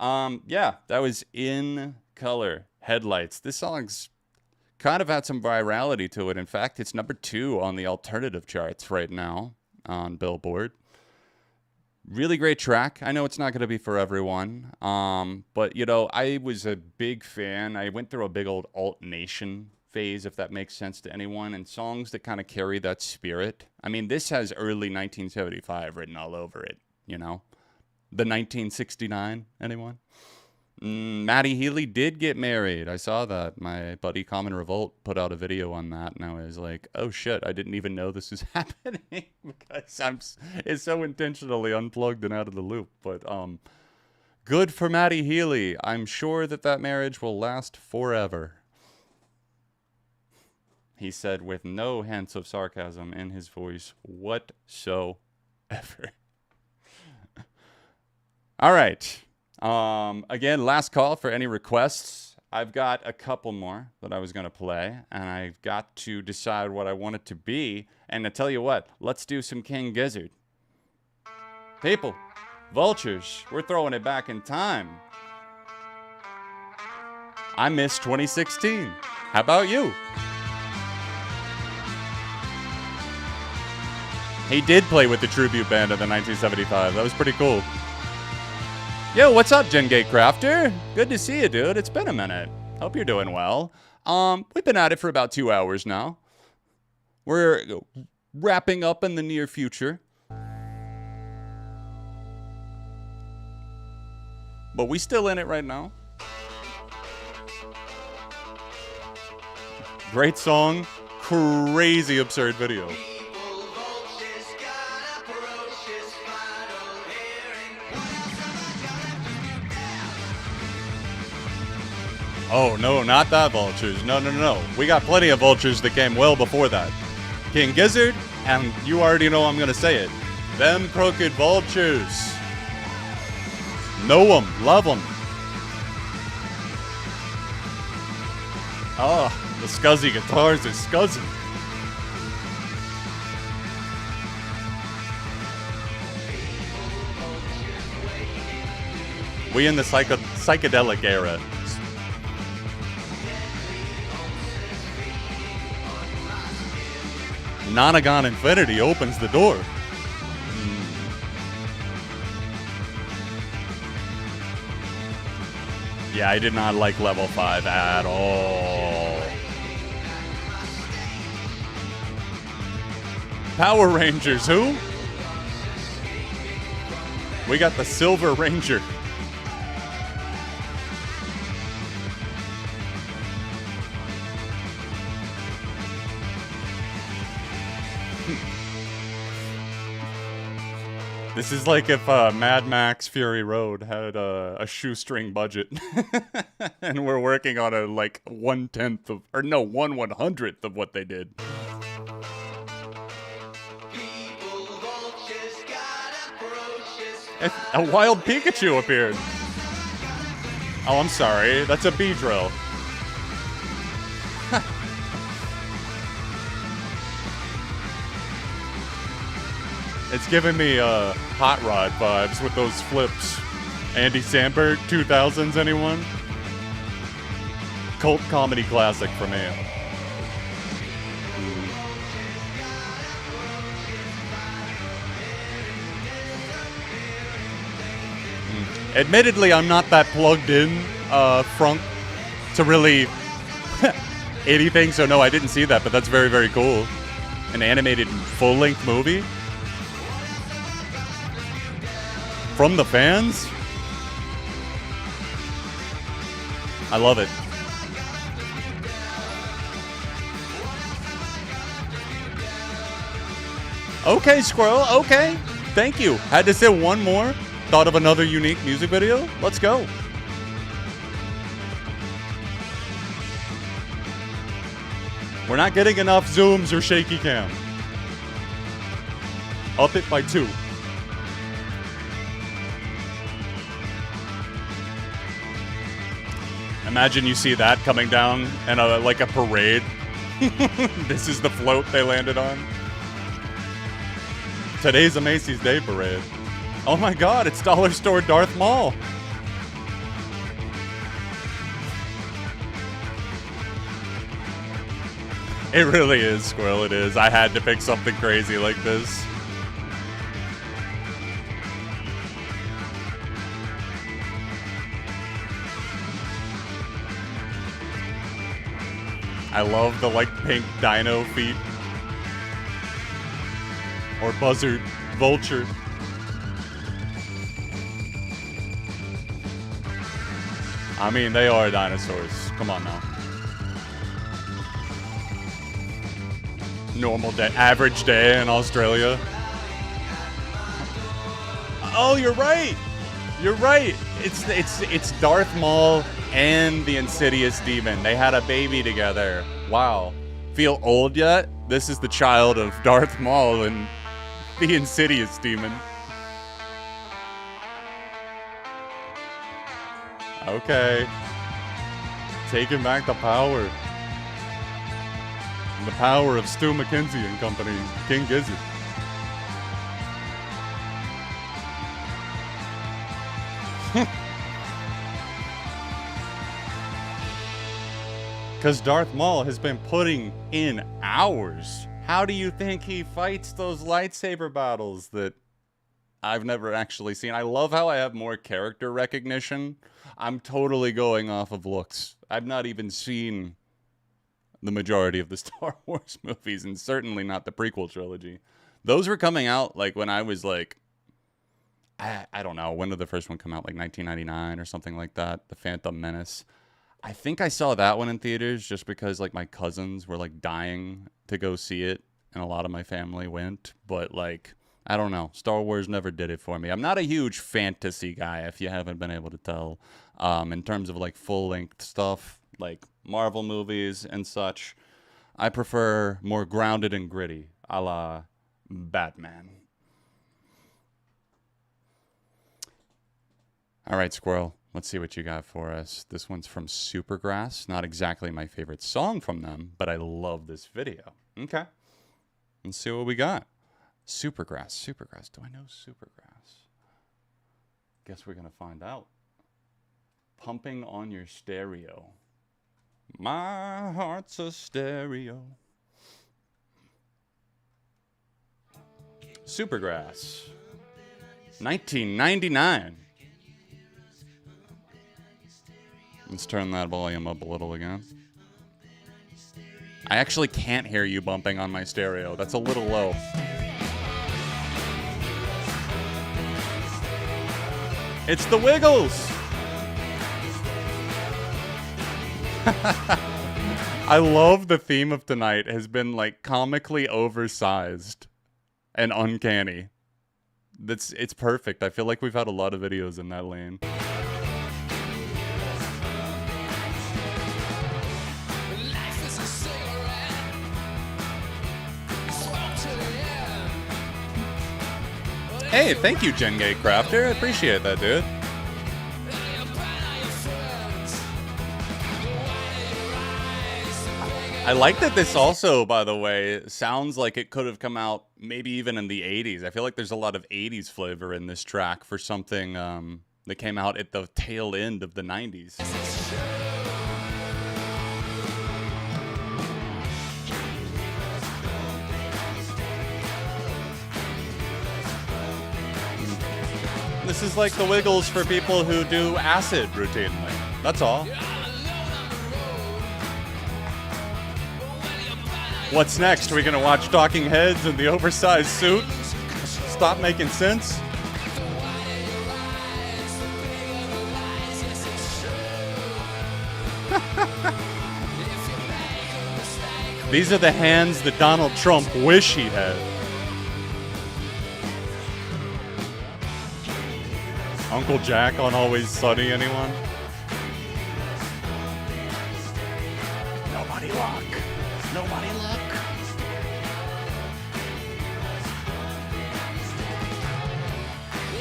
Yeah, that was In Color. Headlights. This song's kind of had some virality to it. In fact, it's number 2 on the alternative charts right now on Billboard. Really great track. I know it's not going to be for everyone, but, you know, I was a big fan. I went through a big old alt nation phase, if that makes sense to anyone, and songs that kind of carry that spirit. I mean, this has early 1975 written all over it, you know? The 1969, anyone? Maddie Healy did get married. I saw that. My buddy Common Revolt put out a video on that, and I was like, oh shit, I didn't even know this was happening because it's so intentionally unplugged and out of the loop. But good for Maddie Healy. I'm sure that marriage will last forever. He said with no hints of sarcasm in his voice whatsoever. All right. Again, last call for any requests. I've got a couple more that I was going to play, and I've got to decide what I want it to be. And to tell you what, let's do some King Gizzard. People, vultures, we're throwing it back in time. I miss 2016. How about you? He did play with the tribute band of the 1975. That was pretty cool. Yo, what's up, Gengate Crafter? Good to see you, dude. It's been a minute. Hope you're doing well. We've been at it for about 2 hours now. We're wrapping up in the near future. But we still in it right now. Great song. Crazy absurd video. Oh, no, not that vultures. No, no, no. We got plenty of vultures that came well before that. King Gizzard, and you already know I'm going to say it. Them crooked vultures. Know them. Love them. Oh, the scuzzy guitars are scuzzy. We in the psychedelic era. Nonagon Infinity opens the door. Yeah, I did not like level 5 at all. Power Rangers, who? We got the Silver Ranger. This is like if Mad Max Fury Road had a shoestring budget, and we're working on a like 1/10 of, or no, 1/100th of what they did. A wild Pikachu appeared. Oh, I'm sorry. That's a bee drill. It's giving me Hot Rod vibes with those flips. Andy Samberg, 2000s, anyone? Cult comedy classic for me. Admittedly, I'm not that plugged in, Frunk, to really anything, so no, I didn't see that, but that's very, very cool. An animated full-length movie? From the fans? I love it. Okay, Squirrel, okay. Thank you. Had to say one more. Thought of another unique music video? Let's go. We're not getting enough zooms or shaky cam. Up it by 2. Imagine you see that coming down in like a parade. This is the float they landed on. Today's a Macy's Day Parade. Oh my god, it's Dollar Store Darth Maul. It really is, Squirrel, it is. I had to pick something crazy like this. I love the like pink dino feet. Or buzzard, vulture. I mean, they are dinosaurs. Come on now. Normal day, average day in Australia. Oh, you're right. You're right. It's Darth Maul and the Insidious Demon. They had a baby together. Wow. Feel old yet? This is the child of Darth Maul and the Insidious Demon. Okay. Taking back the power. The power of Stu McKenzie and company, King Gizzard. Because Darth Maul has been putting in hours. How do you think he fights those lightsaber battles that I've never actually seen? I love how I have more character recognition. I'm totally going off of looks. I've not even seen the majority of the Star Wars movies, and certainly not the prequel trilogy. Those were coming out like when I was like, I don't know, when did the first one come out? Like 1999 or something like that. The Phantom Menace. I think I saw that one in theaters just because like my cousins were like dying to go see it, and a lot of my family went. But like, I don't know, Star Wars never did it for me. I'm not a huge fantasy guy, if you haven't been able to tell. In terms of like full-length stuff, like Marvel movies and such, I prefer more grounded and gritty, a la Batman. All right, Squirrel, let's see what you got for us. This one's from Supergrass. Not exactly my favorite song from them, but I love this video. Okay, let's see what we got. Supergrass. Do I know Supergrass? Guess we're going to find out. Pumping on your stereo. My heart's a stereo. Supergrass. 1999. Let's turn that volume up a little again. I actually can't hear you bumping on my stereo. That's a little low. It's the Wiggles! I love the theme of tonight has been like comically oversized and uncanny. it's perfect. I feel like we've had a lot of videos in that lane. Hey, thank you, Gen Gay Crafter. I appreciate that, dude. I like that this also, by the way, sounds like it could have come out maybe even in the 80s. I feel like there's a lot of 80s flavor in this track for something that came out at the tail end of the 90s. This is like the Wiggles for people who do acid routinely. That's all. What's next? Are we gonna watch Talking Heads in the oversized suit? Stop making sense? These are the hands that Donald Trump wish he had. Uncle Jack on Always Sunny, anyone? Nobody look. Nobody look.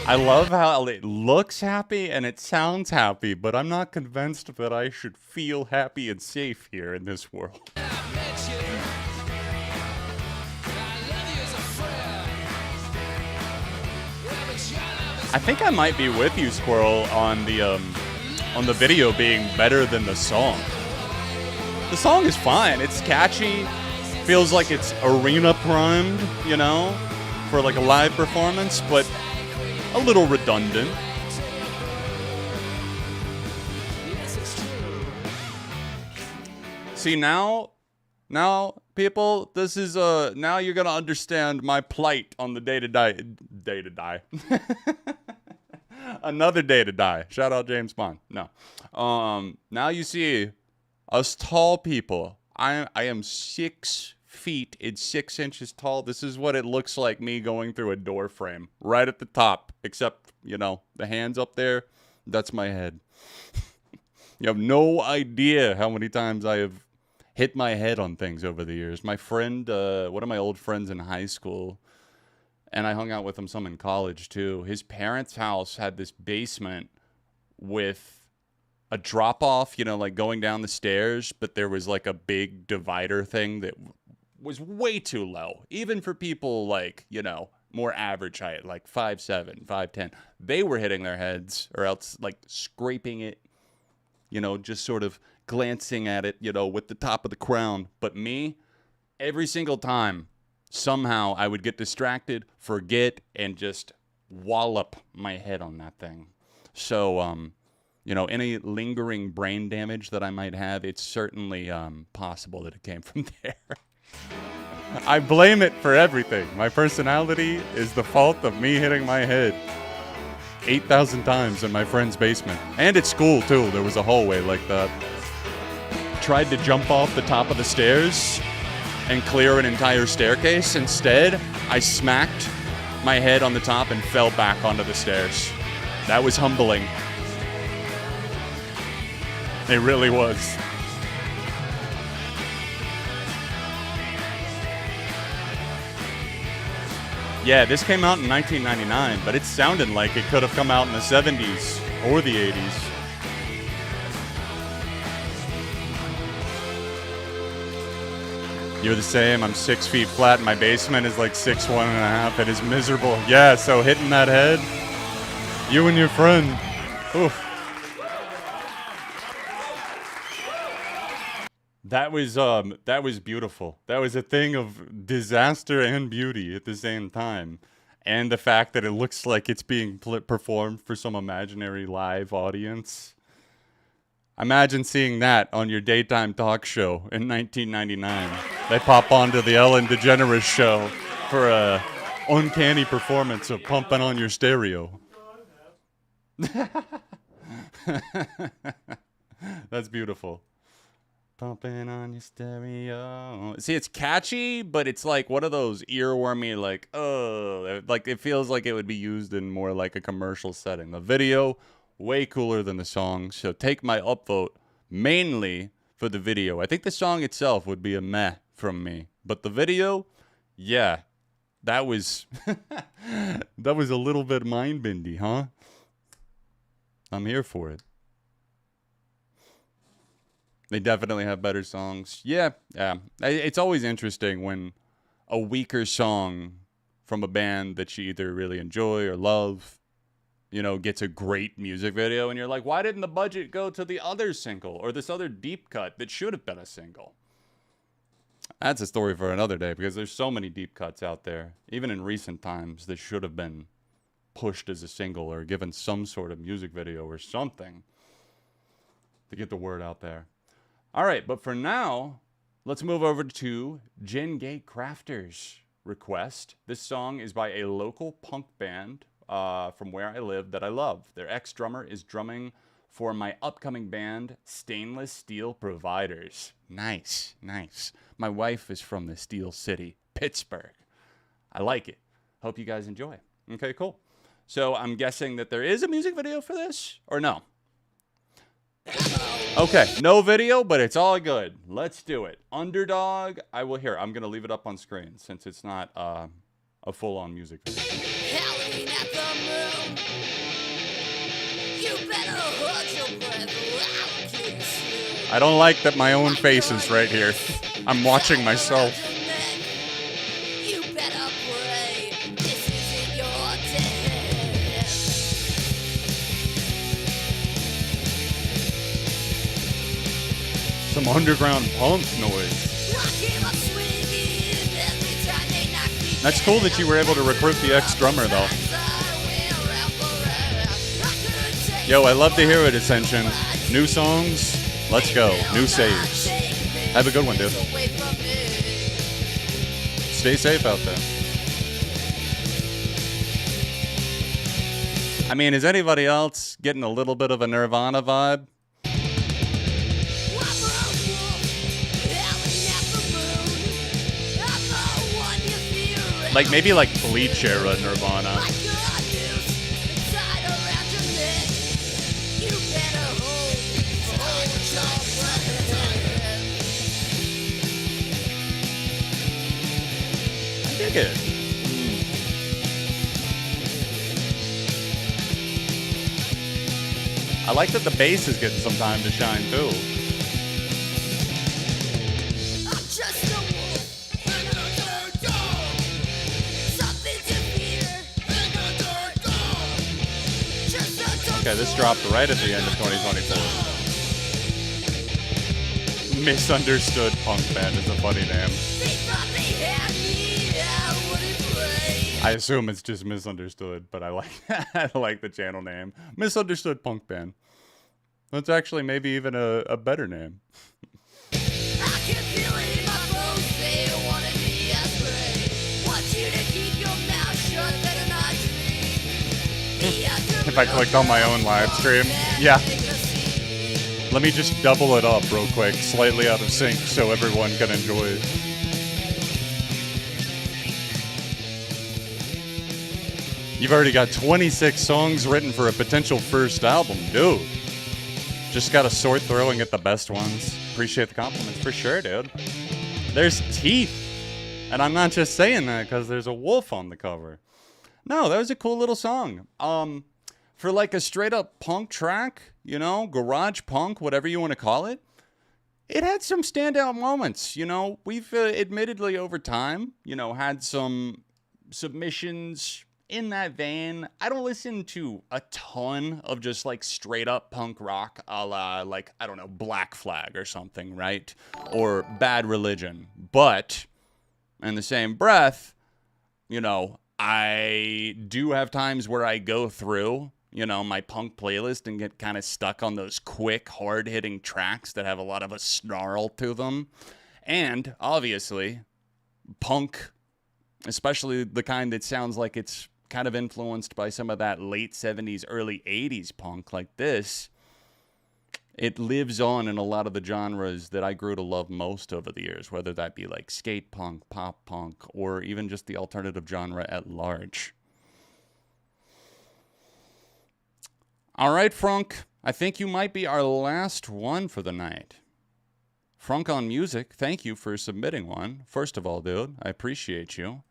I love how it looks happy and it sounds happy, but I'm not convinced that I should feel happy and safe here in this world. I think I might be with you, Squirrel, on the video being better than the song. The song is fine. It's catchy. Feels like it's arena primed, you know, for like a live performance, but a little redundant. See, now people, this is now you're gonna understand my plight on the day to die. Another day to die. Shout out James Bond. No. Now you see us tall people. I am 6 feet and 6 inches tall. This is what it looks like me going through a door frame. Right at the top. Except, you know, the hands up there, that's my head. You have no idea how many times I have hit my head on things over the years. My friend, one of my old friends in high school, and I hung out with him some in college too. His parents' house had this basement with a drop-off, you know, like going down the stairs, but there was like a big divider thing that was way too low. Even for people like, you know, more average height, like 5'7", 5'10". They were hitting their heads or else like scraping it, you know, just sort of glancing at it, you know, with the top of the crown. But me, every single time, somehow I would get distracted, forget, and just wallop my head on that thing. So, you know, any lingering brain damage that I might have, it's certainly possible that it came from there. I blame it for everything. My personality is the fault of me hitting my head 8,000 times in my friend's basement. And at school, too. There was a hallway like that. Tried to jump off the top of the stairs and clear an entire staircase. Instead, I smacked my head on the top and fell back onto the stairs. That was humbling. It really was. Yeah, this came out in 1999, but it sounded like it could have come out in the 70s or the 80s. You're the same. I'm 6 feet flat. My basement is like 6'1.5". It is miserable. Yeah, so hitting that head, you and your friend. Oof. That was beautiful. That was a thing of disaster and beauty at the same time. And the fact that it looks like it's being performed for some imaginary live audience. Imagine seeing that on your daytime talk show in 1999. They pop onto the Ellen DeGeneres show for a uncanny performance of Pumping on Your Stereo. That's beautiful. Pumping on your stereo. See, it's catchy, but it's like one of those earwormy, like, oh, like it feels like it would be used in more like a commercial setting. The video, way cooler than the song. So take my upvote mainly for the video. I think the song itself would be a meh from me, but the video, yeah, that was that was a little bit mind-bendy, huh? I'm here for it. They definitely have better songs. Yeah. It's always interesting when a weaker song from a band that you either really enjoy or love, you know, gets a great music video, and you're like, why didn't the budget go to the other single or this other deep cut that should have been a single? That's a story for another day, because there's so many deep cuts out there, even in recent times, that should have been pushed as a single or given some sort of music video or something to get the word out there. All right, but for now, let's move over to Gen Gate Crafters' request. This song is by a local punk band from where I live that I love. Their ex-drummer is drumming for my upcoming band, Stainless Steel Providers. Nice, nice. My wife is from the Steel City, Pittsburgh. I like it. Hope you guys enjoy. Okay, cool. So I'm guessing that there is a music video for this, or no? Okay, no video, but it's all good. Let's do it. Underdog, I will hear. I'm going to leave it up on screen since it's not a full-on music video. Howling at the moon. You better hold your breath loud, kids. I don't like that my own face is right here. I'm watching myself. You better pray. This isn't your day. Some underground punk noise. That's cool that you were able to recruit the ex-drummer, though. Yo, I love to hear it, Ascension. New songs, let's go. New saves. Have a good one, dude. Stay safe out there. I mean, is anybody else getting a little bit of a Nirvana vibe? Like, maybe like Bleach era Nirvana. I dig it. I like that the bass is getting some time to shine too. Okay, this dropped right at the end of 2024. Misunderstood Punk Band is a funny name. I assume it's just misunderstood, but I like I like the channel name. Misunderstood Punk Band. That's actually maybe even a better name. If I clicked on my own live stream, yeah. Let me just double it up real quick, slightly out of sync, so everyone can enjoy it. You've already got 26 songs written for a potential first album, dude. Just gotta sort through and get the best ones. Appreciate the compliments for sure, dude. There's teeth. And I'm not just saying that because there's a wolf on the cover. No, that was a cool little song. For like a straight up punk track, you know, garage punk, whatever you want to call it, it had some standout moments. You know, we've admittedly over time, you know, had some submissions in that vein. I don't listen to a ton of just like straight up punk rock a la like, I don't know, Black Flag or something, right? Or Bad Religion. But in the same breath, you know, I do have times where I go through, you know, my punk playlist and get kind of stuck on those quick, hard-hitting tracks that have a lot of a snarl to them. And, obviously, punk, especially the kind that sounds like it's kind of influenced by some of that late 70s, early 80s punk like this, it lives on in a lot of the genres that I grew to love most over the years, whether that be like skate punk, pop punk, or even just the alternative genre at large. All right, Frunk, I think you might be our last one for the night. Frunk on Music, thank you for submitting one. First of all, dude, I appreciate you.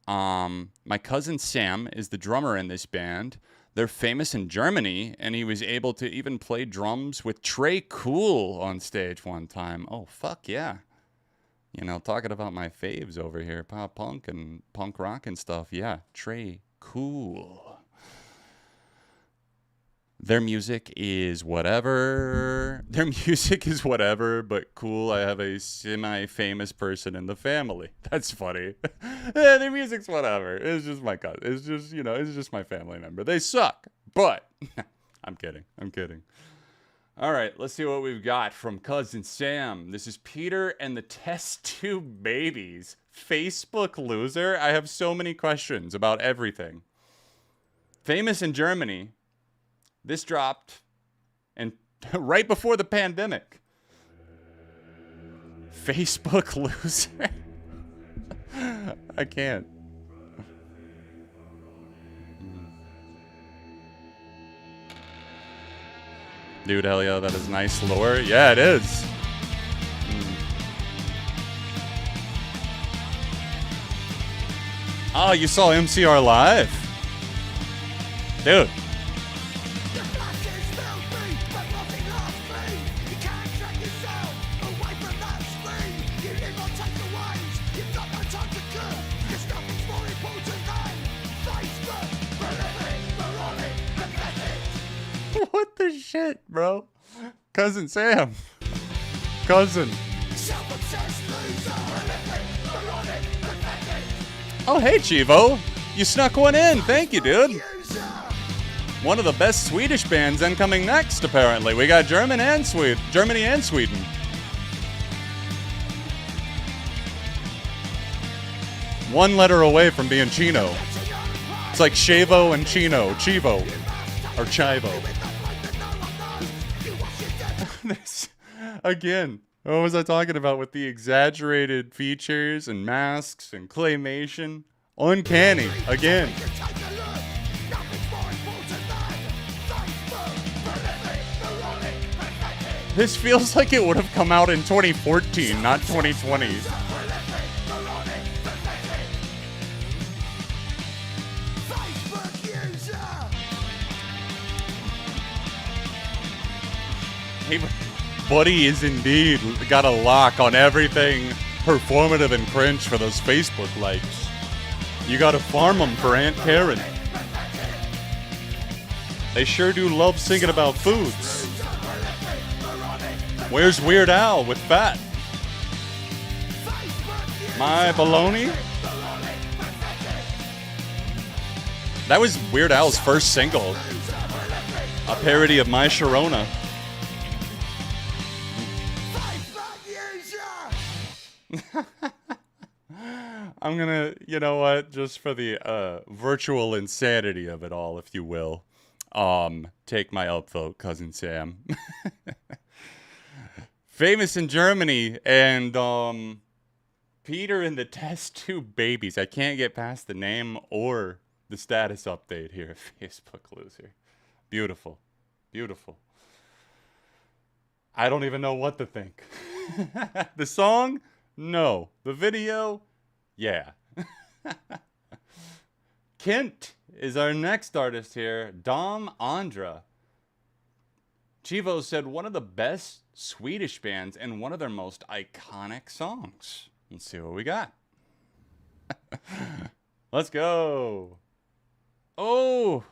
My cousin Sam is the drummer in this band. They're famous in Germany, and he was able to even play drums with Trey Cool on stage one time. Oh, fuck yeah. You know, talking about my faves over here, pop punk and punk rock and stuff. Yeah, Trey Cool. Their music is whatever. Their music is whatever, but cool. I have a semi-famous person in the family. That's funny. Yeah, their music's whatever. It's just my cousin. It's just, you know, it's just my family member. They suck, but I'm kidding. I'm kidding. All right, let's see what we've got from Cousin Sam. This is Peter and the Test Tube Babies. Facebook loser. I have so many questions about everything. Famous in Germany. This dropped and right before the pandemic. Facebook loser. I can't. Dude, hell yeah, that is nice lore. Yeah, it is. Oh, you saw MCR live? Dude. What the shit, bro? Cousin Sam. Cousin. Oh, hey, Chivo. You snuck one in. Thank you, dude. One of the best Swedish bands incoming next, apparently. We got Germany and Sweden. One letter away from being Chino. It's like Shavo and Chino. Chivo. Or Chivo. This, again, what was I talking about with the exaggerated features and masks and claymation? Uncanny, again. This feels like it would have come out in 2014, not 2020. Hey, Buddy is indeed got a lock on everything performative and cringe for those Facebook likes. You gotta farm them for Aunt Karen. They sure do love singing about foods. Where's Weird Al with Fat? My baloney? That was Weird Al's first single. A parody of My Sharona. I'm gonna, you know what, just for the virtual insanity of it all, if you will, take my upvote, Cousin Sam. Famous in Germany, and Peter and the Test Tube Babies. I can't get past the name or the status update here. Facebook loser. Beautiful. Beautiful. I don't even know what to think. The song? No. The video? Yeah. Kent is our next artist here. Dom Andra. Chivo said one of the best Swedish bands and one of their most iconic songs. Let's see what we got. Let's go. Oh,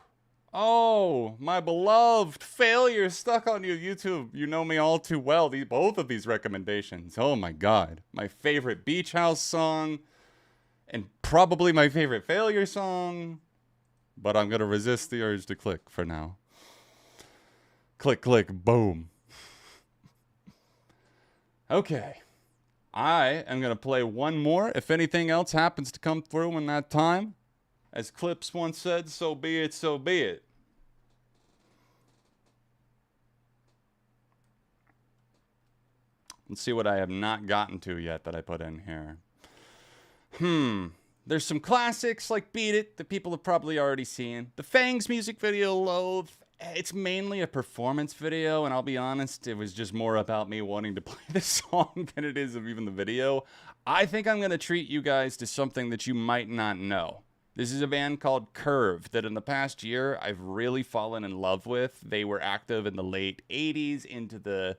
my beloved Failure stuck on you, YouTube. You know me all too well. Both of these recommendations. Oh my God. My favorite Beach House song and probably my favorite Failure song. But I'm going to resist the urge to click for now. Click, click, boom. Okay. I am going to play one more. If anything else happens to come through in that time, as Clips once said, so be it, so be it. Let's see what I have not gotten to yet that I put in here. There's some classics like Beat It that people have probably already seen. The Fangs music video, Loathe. It's mainly a performance video, and I'll be honest, it was just more about me wanting to play the song than it is of even the video. I think I'm going to treat you guys to something that you might not know. This is a band called Curve that in the past year I've really fallen in love with. They were active in the late 80s into the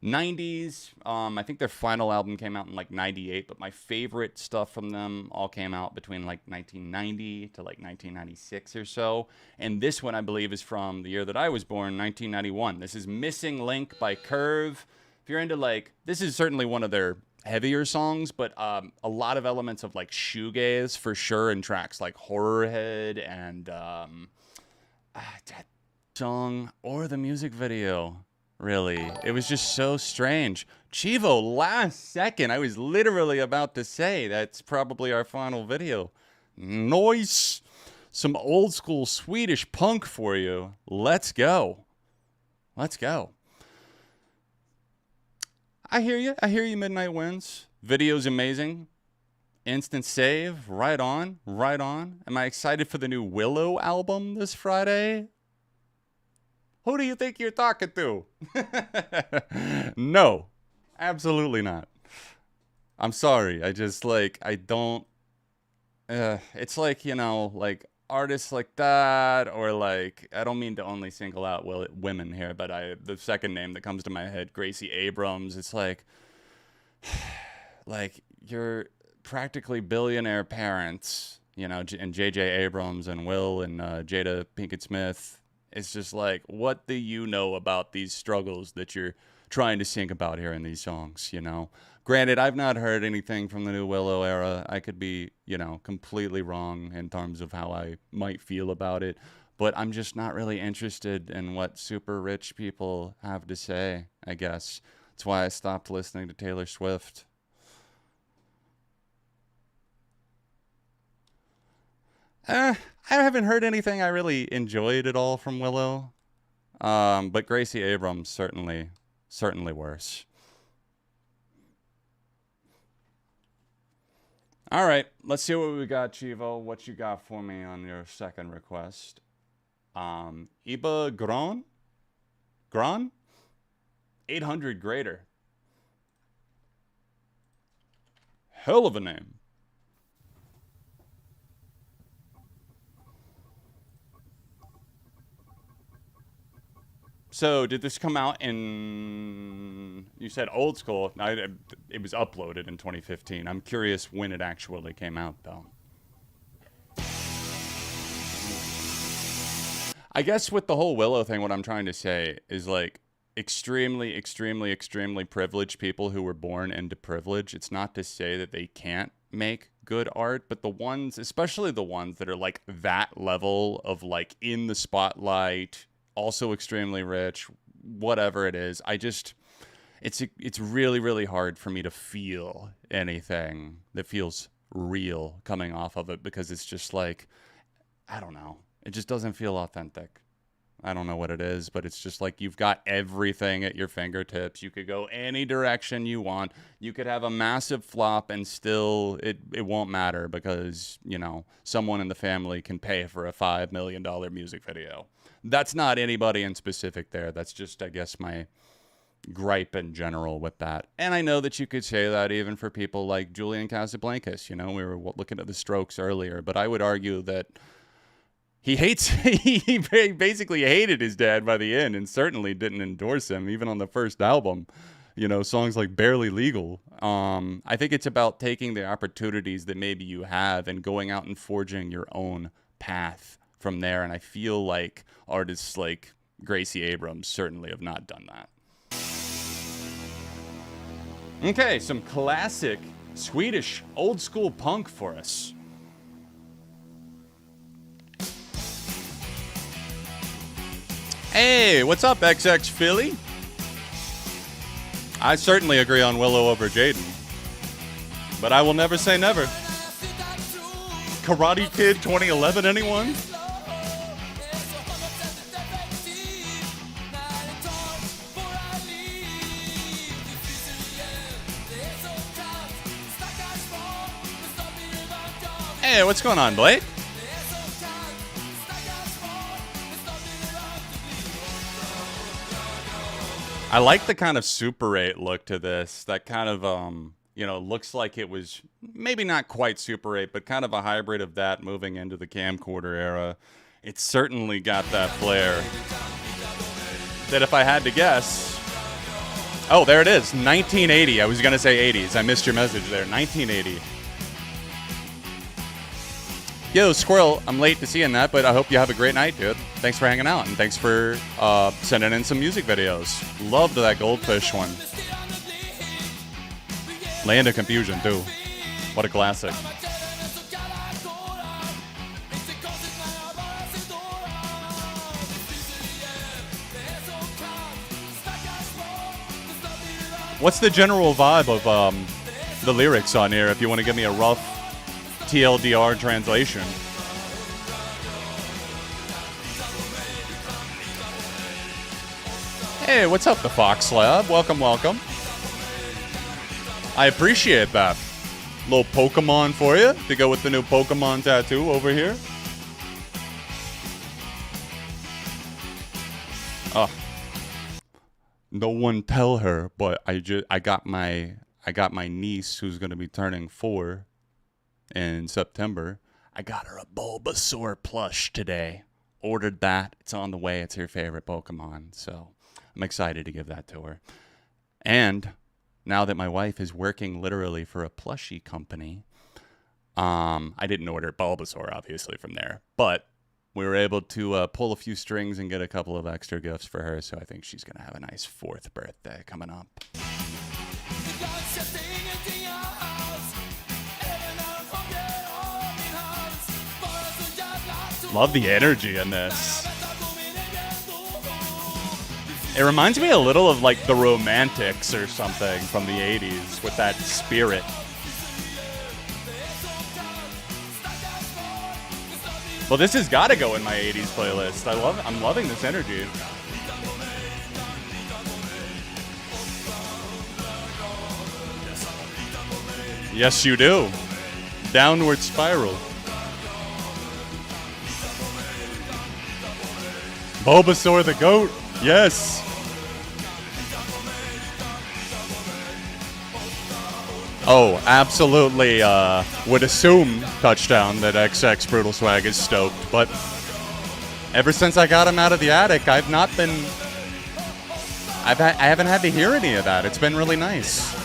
90s. I think their final album came out in like 98, but my favorite stuff from them all came out between like 1990 to like 1996 or so. And this one I believe is from the year that I was born, 1991. This is Missing Link by Curve. If you're into like, this is certainly one of their heavier songs, but a lot of elements of like shoegaze for sure in tracks like Horrorhead and that song or the music video. Really, it was just so strange. Chivo, last second, I was literally about to say that's probably our final video. Nice. Some old school Swedish punk for you. Let's go. Let's go. I hear you. I hear you, Midnight Winds. Video's amazing. Instant save. Right on. Right on. Am I excited for the new Willow album this Friday? Who do you think you're talking to? No, absolutely not. I'm sorry. I just like, I don't, it's like, you know, like artists like that, or like, I don't mean to only single out women here, but the second name that comes to my head, Gracie Abrams, it's like you're practically billionaire parents, you know, and J.J. Abrams and Will and Jada Pinkett Smith. It's just like, what do you know about these struggles that you're trying to sing about here in these songs, you know? Granted, I've not heard anything from the new Willow era. I could be, you know, completely wrong in terms of how I might feel about it. But I'm just not really interested in what super rich people have to say, I guess. That's why I stopped listening to Taylor Swift. I haven't heard anything I really enjoyed at all from Willow. But Gracie Abrams certainly worse. All right, let's see what we got, Chivo. What you got for me on your second request? Iba Gron? Gron? 800 Greater. Hell of a name. So, did this come out in, you said old school. It was uploaded in 2015. I'm curious when it actually came out, though. I guess with the whole Willow thing, what I'm trying to say is like extremely, extremely, extremely privileged people who were born into privilege. It's not to say that they can't make good art, but the ones, especially the ones that are like that level of like in the spotlight, also extremely rich, whatever it is, it's really, really hard for me to feel anything that feels real coming off of it, because it's just like, I don't know, it just doesn't feel authentic. I don't know what it is, but it's just like you've got everything at your fingertips. You could go any direction you want. You could have a massive flop and still it won't matter because, you know, someone in the family can pay for a $5 million music video. That's not anybody in specific there. That's just, I guess, my gripe in general with that. And I know that you could say that even for people like Julian Casablancas. You know, we were looking at the Strokes earlier, but I would argue that he basically hated his dad by the end and certainly didn't endorse him, even on the first album. You know, songs like Barely Legal. I think it's about taking the opportunities that maybe you have and going out and forging your own path from there. And I feel like artists like Gracie Abrams certainly have not done that. Okay, some classic Swedish old school punk for us. Hey, what's up, XX Philly? I certainly agree on Willow over Jaden, but I will never say never. Karate Kid 2011, anyone? Hey, what's going on, Blake? I like the kind of Super 8 look to this. That kind of, looks like it was maybe not quite Super 8, but kind of a hybrid of that moving into the camcorder era. It's certainly got that flair. That if I had to guess... Oh, there it is. 1980. I was going to say 80s. I missed your message there. 1980. Yo, Squirrel, I'm late to seeing that, but I hope you have a great night, dude. Thanks for hanging out, and thanks for sending in some music videos. Loved that Goldfish one. Land of Confusion, too. What a classic. What's the general vibe of the lyrics on here, if you want to give me a rough TLDR translation? Hey, what's up, the Fox Lab? Welcome, welcome. I appreciate that. Little Pokemon for you to go with the new Pokemon tattoo over here. No one tell her, but I got my niece who's gonna be turning 4 in September. I got her a Bulbasaur plush today. Ordered that. It's on the way. It's her favorite Pokemon, so I'm excited to give that to her. And now that my wife is working literally for a plushie company, I didn't order Bulbasaur, obviously, from there. But we were able to pull a few strings and get a couple of extra gifts for her, so I think she's going to have a nice 4th birthday coming up. Love the energy in this. It reminds me a little of like the Romantics or something from the 80s with that spirit. Well, this has got to go in my 80s playlist. I'm loving this energy. Yes, you do. Downward Spiral. Bulbasaur the goat. Yes. Oh, absolutely would assume touchdown that XX Brutal Swag is stoked, but ever since I got him out of the attic, I haven't had to hear any of that. It's been really nice.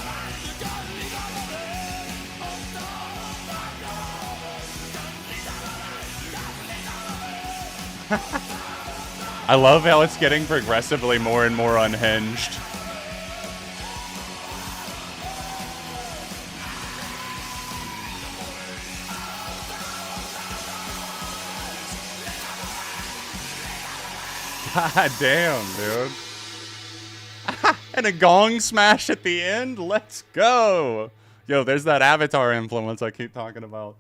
I love how it's getting progressively more and more unhinged. God damn, dude. And a gong smash at the end? Let's go. Yo, there's that Avatar influence I keep talking about.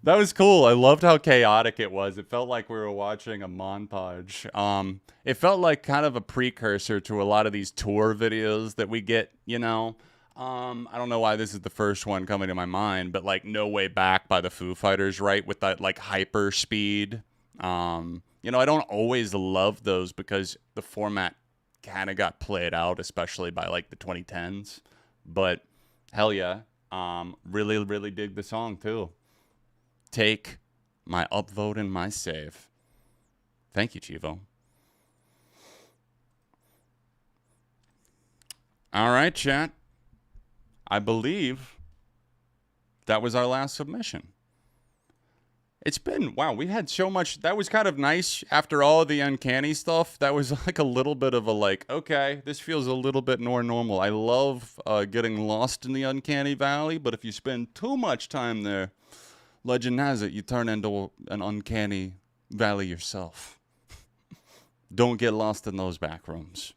That was cool. I loved how chaotic it was. It felt like we were watching a montage. It felt like kind of a precursor to a lot of these tour videos that we get, you know. I don't know why this is the first one coming to my mind, but like No Way Back by the Foo Fighters, right? With that like hyper speed. You know, I don't always love those because the format kind of got played out, especially by like the 2010s. But hell yeah. Really, really dig the song too. Take my upvote and my save. Thank you, Chivo. All right, chat. I believe that was our last submission. It's been, wow, we had so much. That was kind of nice after all of the uncanny stuff. That was like a little bit of a like, okay, this feels a little bit more normal. I love getting lost in the uncanny valley, but if you spend too much time there, legend has it, you turn into an uncanny valley yourself. Don't get lost in those back rooms.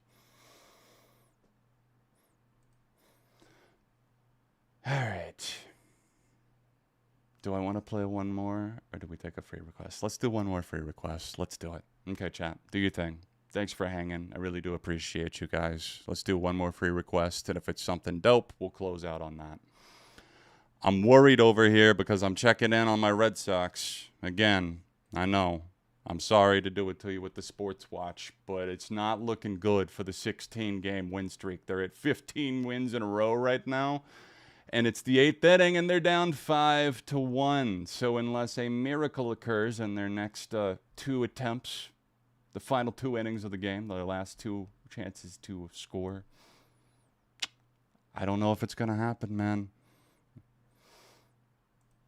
All right. Do I want to play one more, or do we take a free request? Let's do one more free request. Let's do it. Okay, chat. Do your thing. Thanks for hanging. I really do appreciate you guys. Let's do one more free request, and if it's something dope, we'll close out on that. I'm worried over here because I'm checking in on my Red Sox. Again, I know. I'm sorry to do it to you with the sports watch, but it's not looking good for the 16-game win streak. They're at 15 wins in a row right now, and it's the 8th inning, and they're down 5-1. So unless a miracle occurs in their next 2 attempts, the final 2 innings of the game, their last 2 chances to score, I don't know if it's going to happen, man.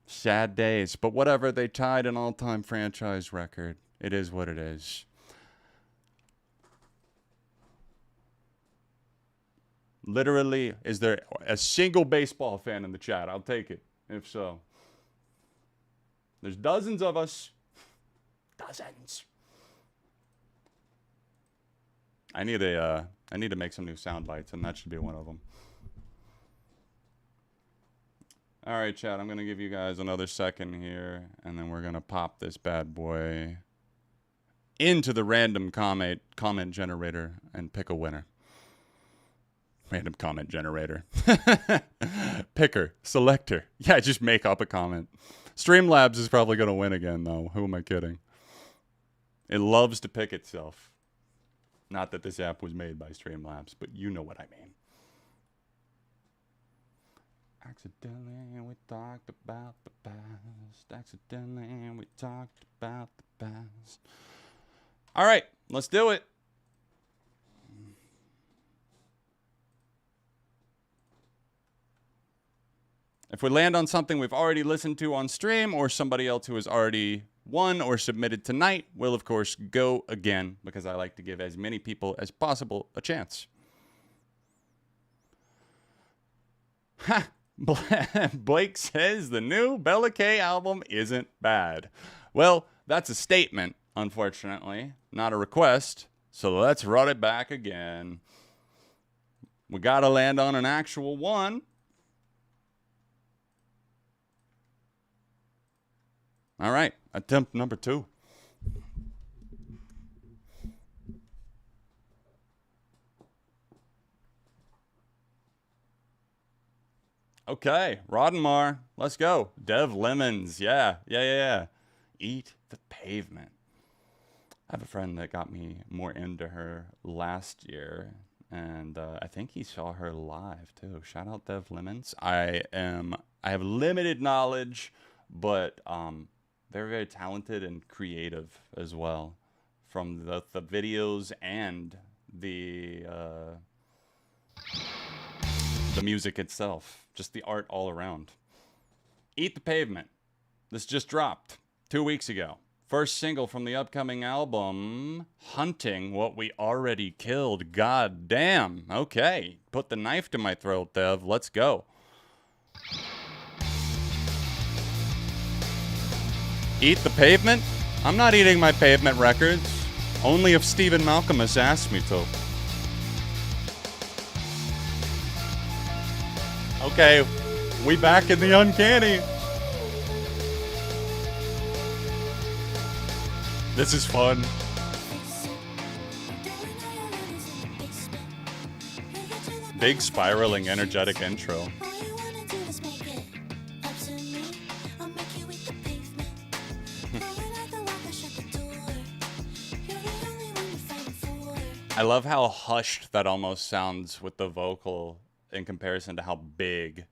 Sad days, but whatever. They tied an all-time franchise record. It is what it is. Literally, is there a single baseball fan in the chat? I'll take it, if so. There's dozens of us. Dozens. I need to make some new sound bites, and that should be one of them. All right, chat, I'm going to give you guys another second here, and then we're going to pop this bad boy into the random comment generator and pick a winner. Random comment generator. Picker, selector. Yeah, just make up a comment. Streamlabs is probably going to win again, though. Who am I kidding? It loves to pick itself. Not that this app was made by Streamlabs, but you know what I mean. Accidentally we talked about the past. Accidentally we talked about the past. All right, let's do it. If we land on something we've already listened to on stream or somebody else who has already won or submitted tonight, we'll of course go again because I like to give as many people as possible a chance. Ha! Blake says the new Bella K album isn't bad. Well, that's a statement, unfortunately, not a request. So let's run it back again. We got to land on an actual one. All right, attempt number 2. Okay, Roddenmar, let's go. Dev Lemons, yeah. Eat the Pavement. I have a friend that got me more into her last year, and I think he saw her live too. Shout out Dev Lemons. I have limited knowledge, but they're very talented and creative as well, from the videos and the music itself. Just the art all around. Eat the Pavement. This just dropped 2 weeks ago. First single from the upcoming album, Hunting What We Already Killed. God damn. Okay. Put the knife to my throat, Dev. Let's go. Eat the Pavement? I'm not eating my Pavement records. Only if Stephen Malcolm has asked me to. Okay, we back in the uncanny. This is fun. Big spiraling energetic intro. I love how hushed that almost sounds with the vocal in comparison to how big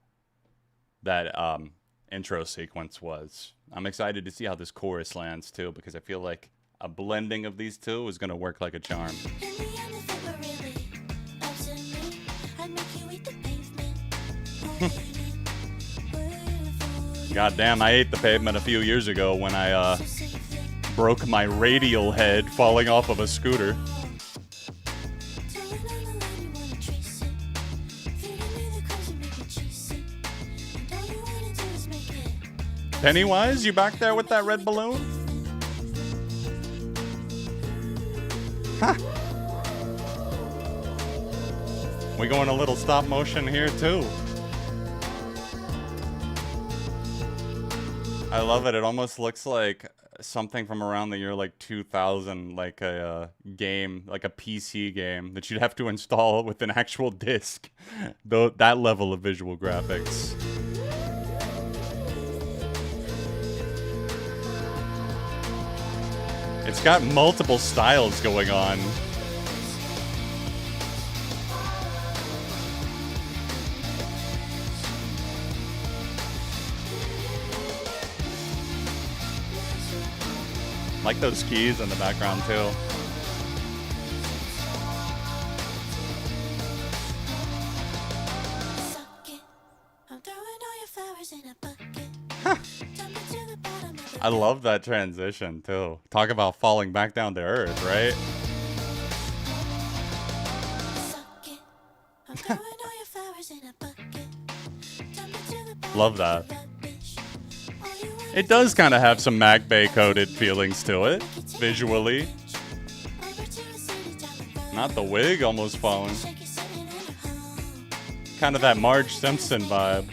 that intro sequence was. I'm excited to see how this chorus lands too, because I feel like a blending of these two is going to work like a charm. God damn, I ate the pavement a few years ago when I broke my radial head falling off of a scooter. Pennywise, you back there with that red balloon? Ha! We going a little stop motion here too. I love it. It almost looks like something from around the year like 2000, like a game, like a PC game that you'd have to install with an actual disc. Though that level of visual graphics. It's got multiple styles going on. Like those keys in the background too. I love that transition too. Talk about falling back down to earth, right? Love that. It does kind of have some Mag Bay coded feelings to it, visually. Not the wig almost falling. Kind of that Marge Simpson vibe.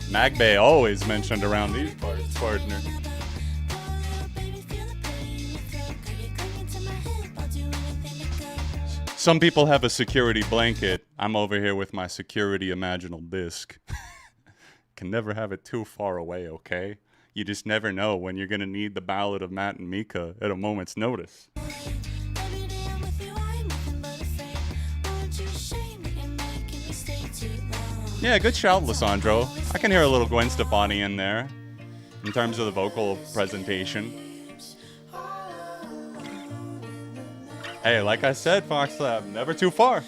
Mag Bay always mentioned around these parts, partner. Some people have a security blanket. I'm over here with my security imaginal disc. Can never have it too far away, okay? You just never know when you're gonna need the ballad of Matt and Mika at a moment's notice. Yeah, good shout, Lissandro. I can hear a little Gwen Stefani in there in terms of the vocal presentation. Hey, like I said, Fox Lab, never too far.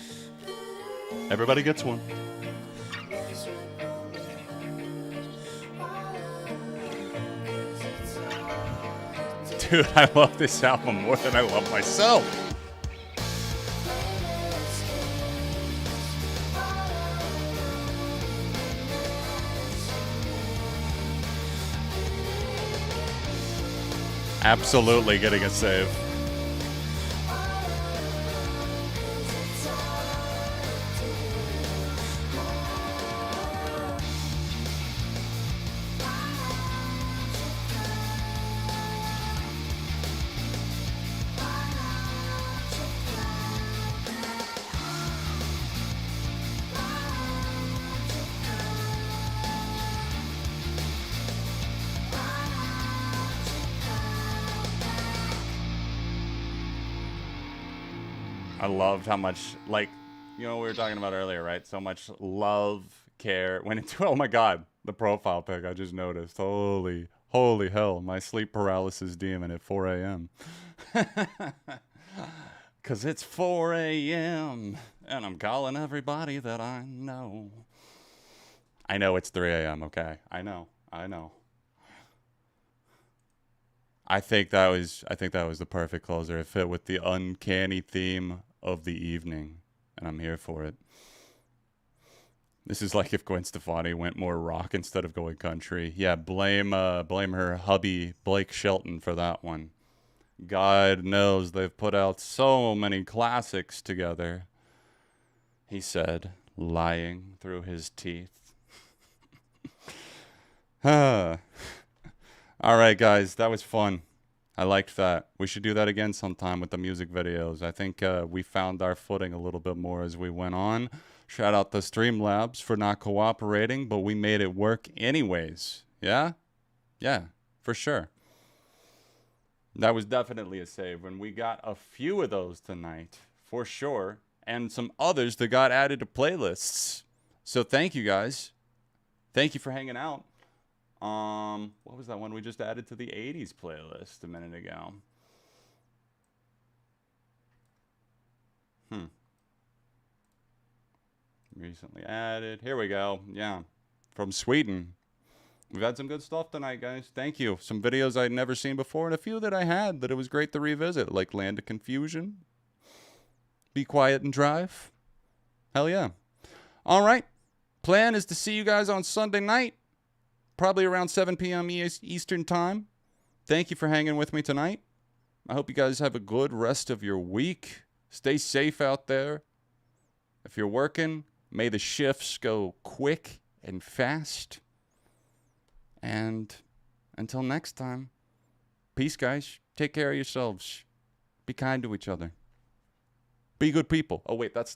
Everybody gets one. Dude, I love this album more than I love myself. Absolutely getting a save. I loved how much, like, you know, we were talking about earlier, right? So much love, care went into, oh my God, the profile pic I just noticed. Holy hell, my sleep paralysis demon at 4 a.m. Because it's 4 a.m. and I'm calling everybody that I know. I know it's 3 a.m., okay? I know. I think that was the perfect closer. It fit with the uncanny theme of the evening, and I'm here for it. This is like if Gwen Stefani went more rock instead of going country. Yeah, blame her hubby Blake Shelton for that one. God knows they've put out so many classics together. He said, lying through his teeth. All right, guys, that was fun. I liked that. We should do that again sometime with the music videos. I think we found our footing a little bit more as we went on. Shout out to Streamlabs for not cooperating, but we made it work anyways. Yeah? Yeah, for sure. That was definitely a save. When we got a few of those tonight, for sure, and some others that got added to playlists. So thank you, guys. Thank you for hanging out. What was that one we just added to the 80s playlist a minute ago? Recently added. Here we go. Yeah. From Sweden. We've had some good stuff tonight, guys. Thank you. Some videos I'd never seen before and a few that I had that it was great to revisit, like Land of Confusion, Be Quiet and Drive. Hell yeah. All right. Plan is to see you guys on Sunday night. Probably around 7 p.m. Eastern time. Thank you for hanging with me tonight. I hope you guys have a good rest of your week. Stay safe out there. If you're working, may the shifts go quick and fast. And until next time, peace, guys. Take care of yourselves. Be kind to each other. Be good people. Oh, wait, that's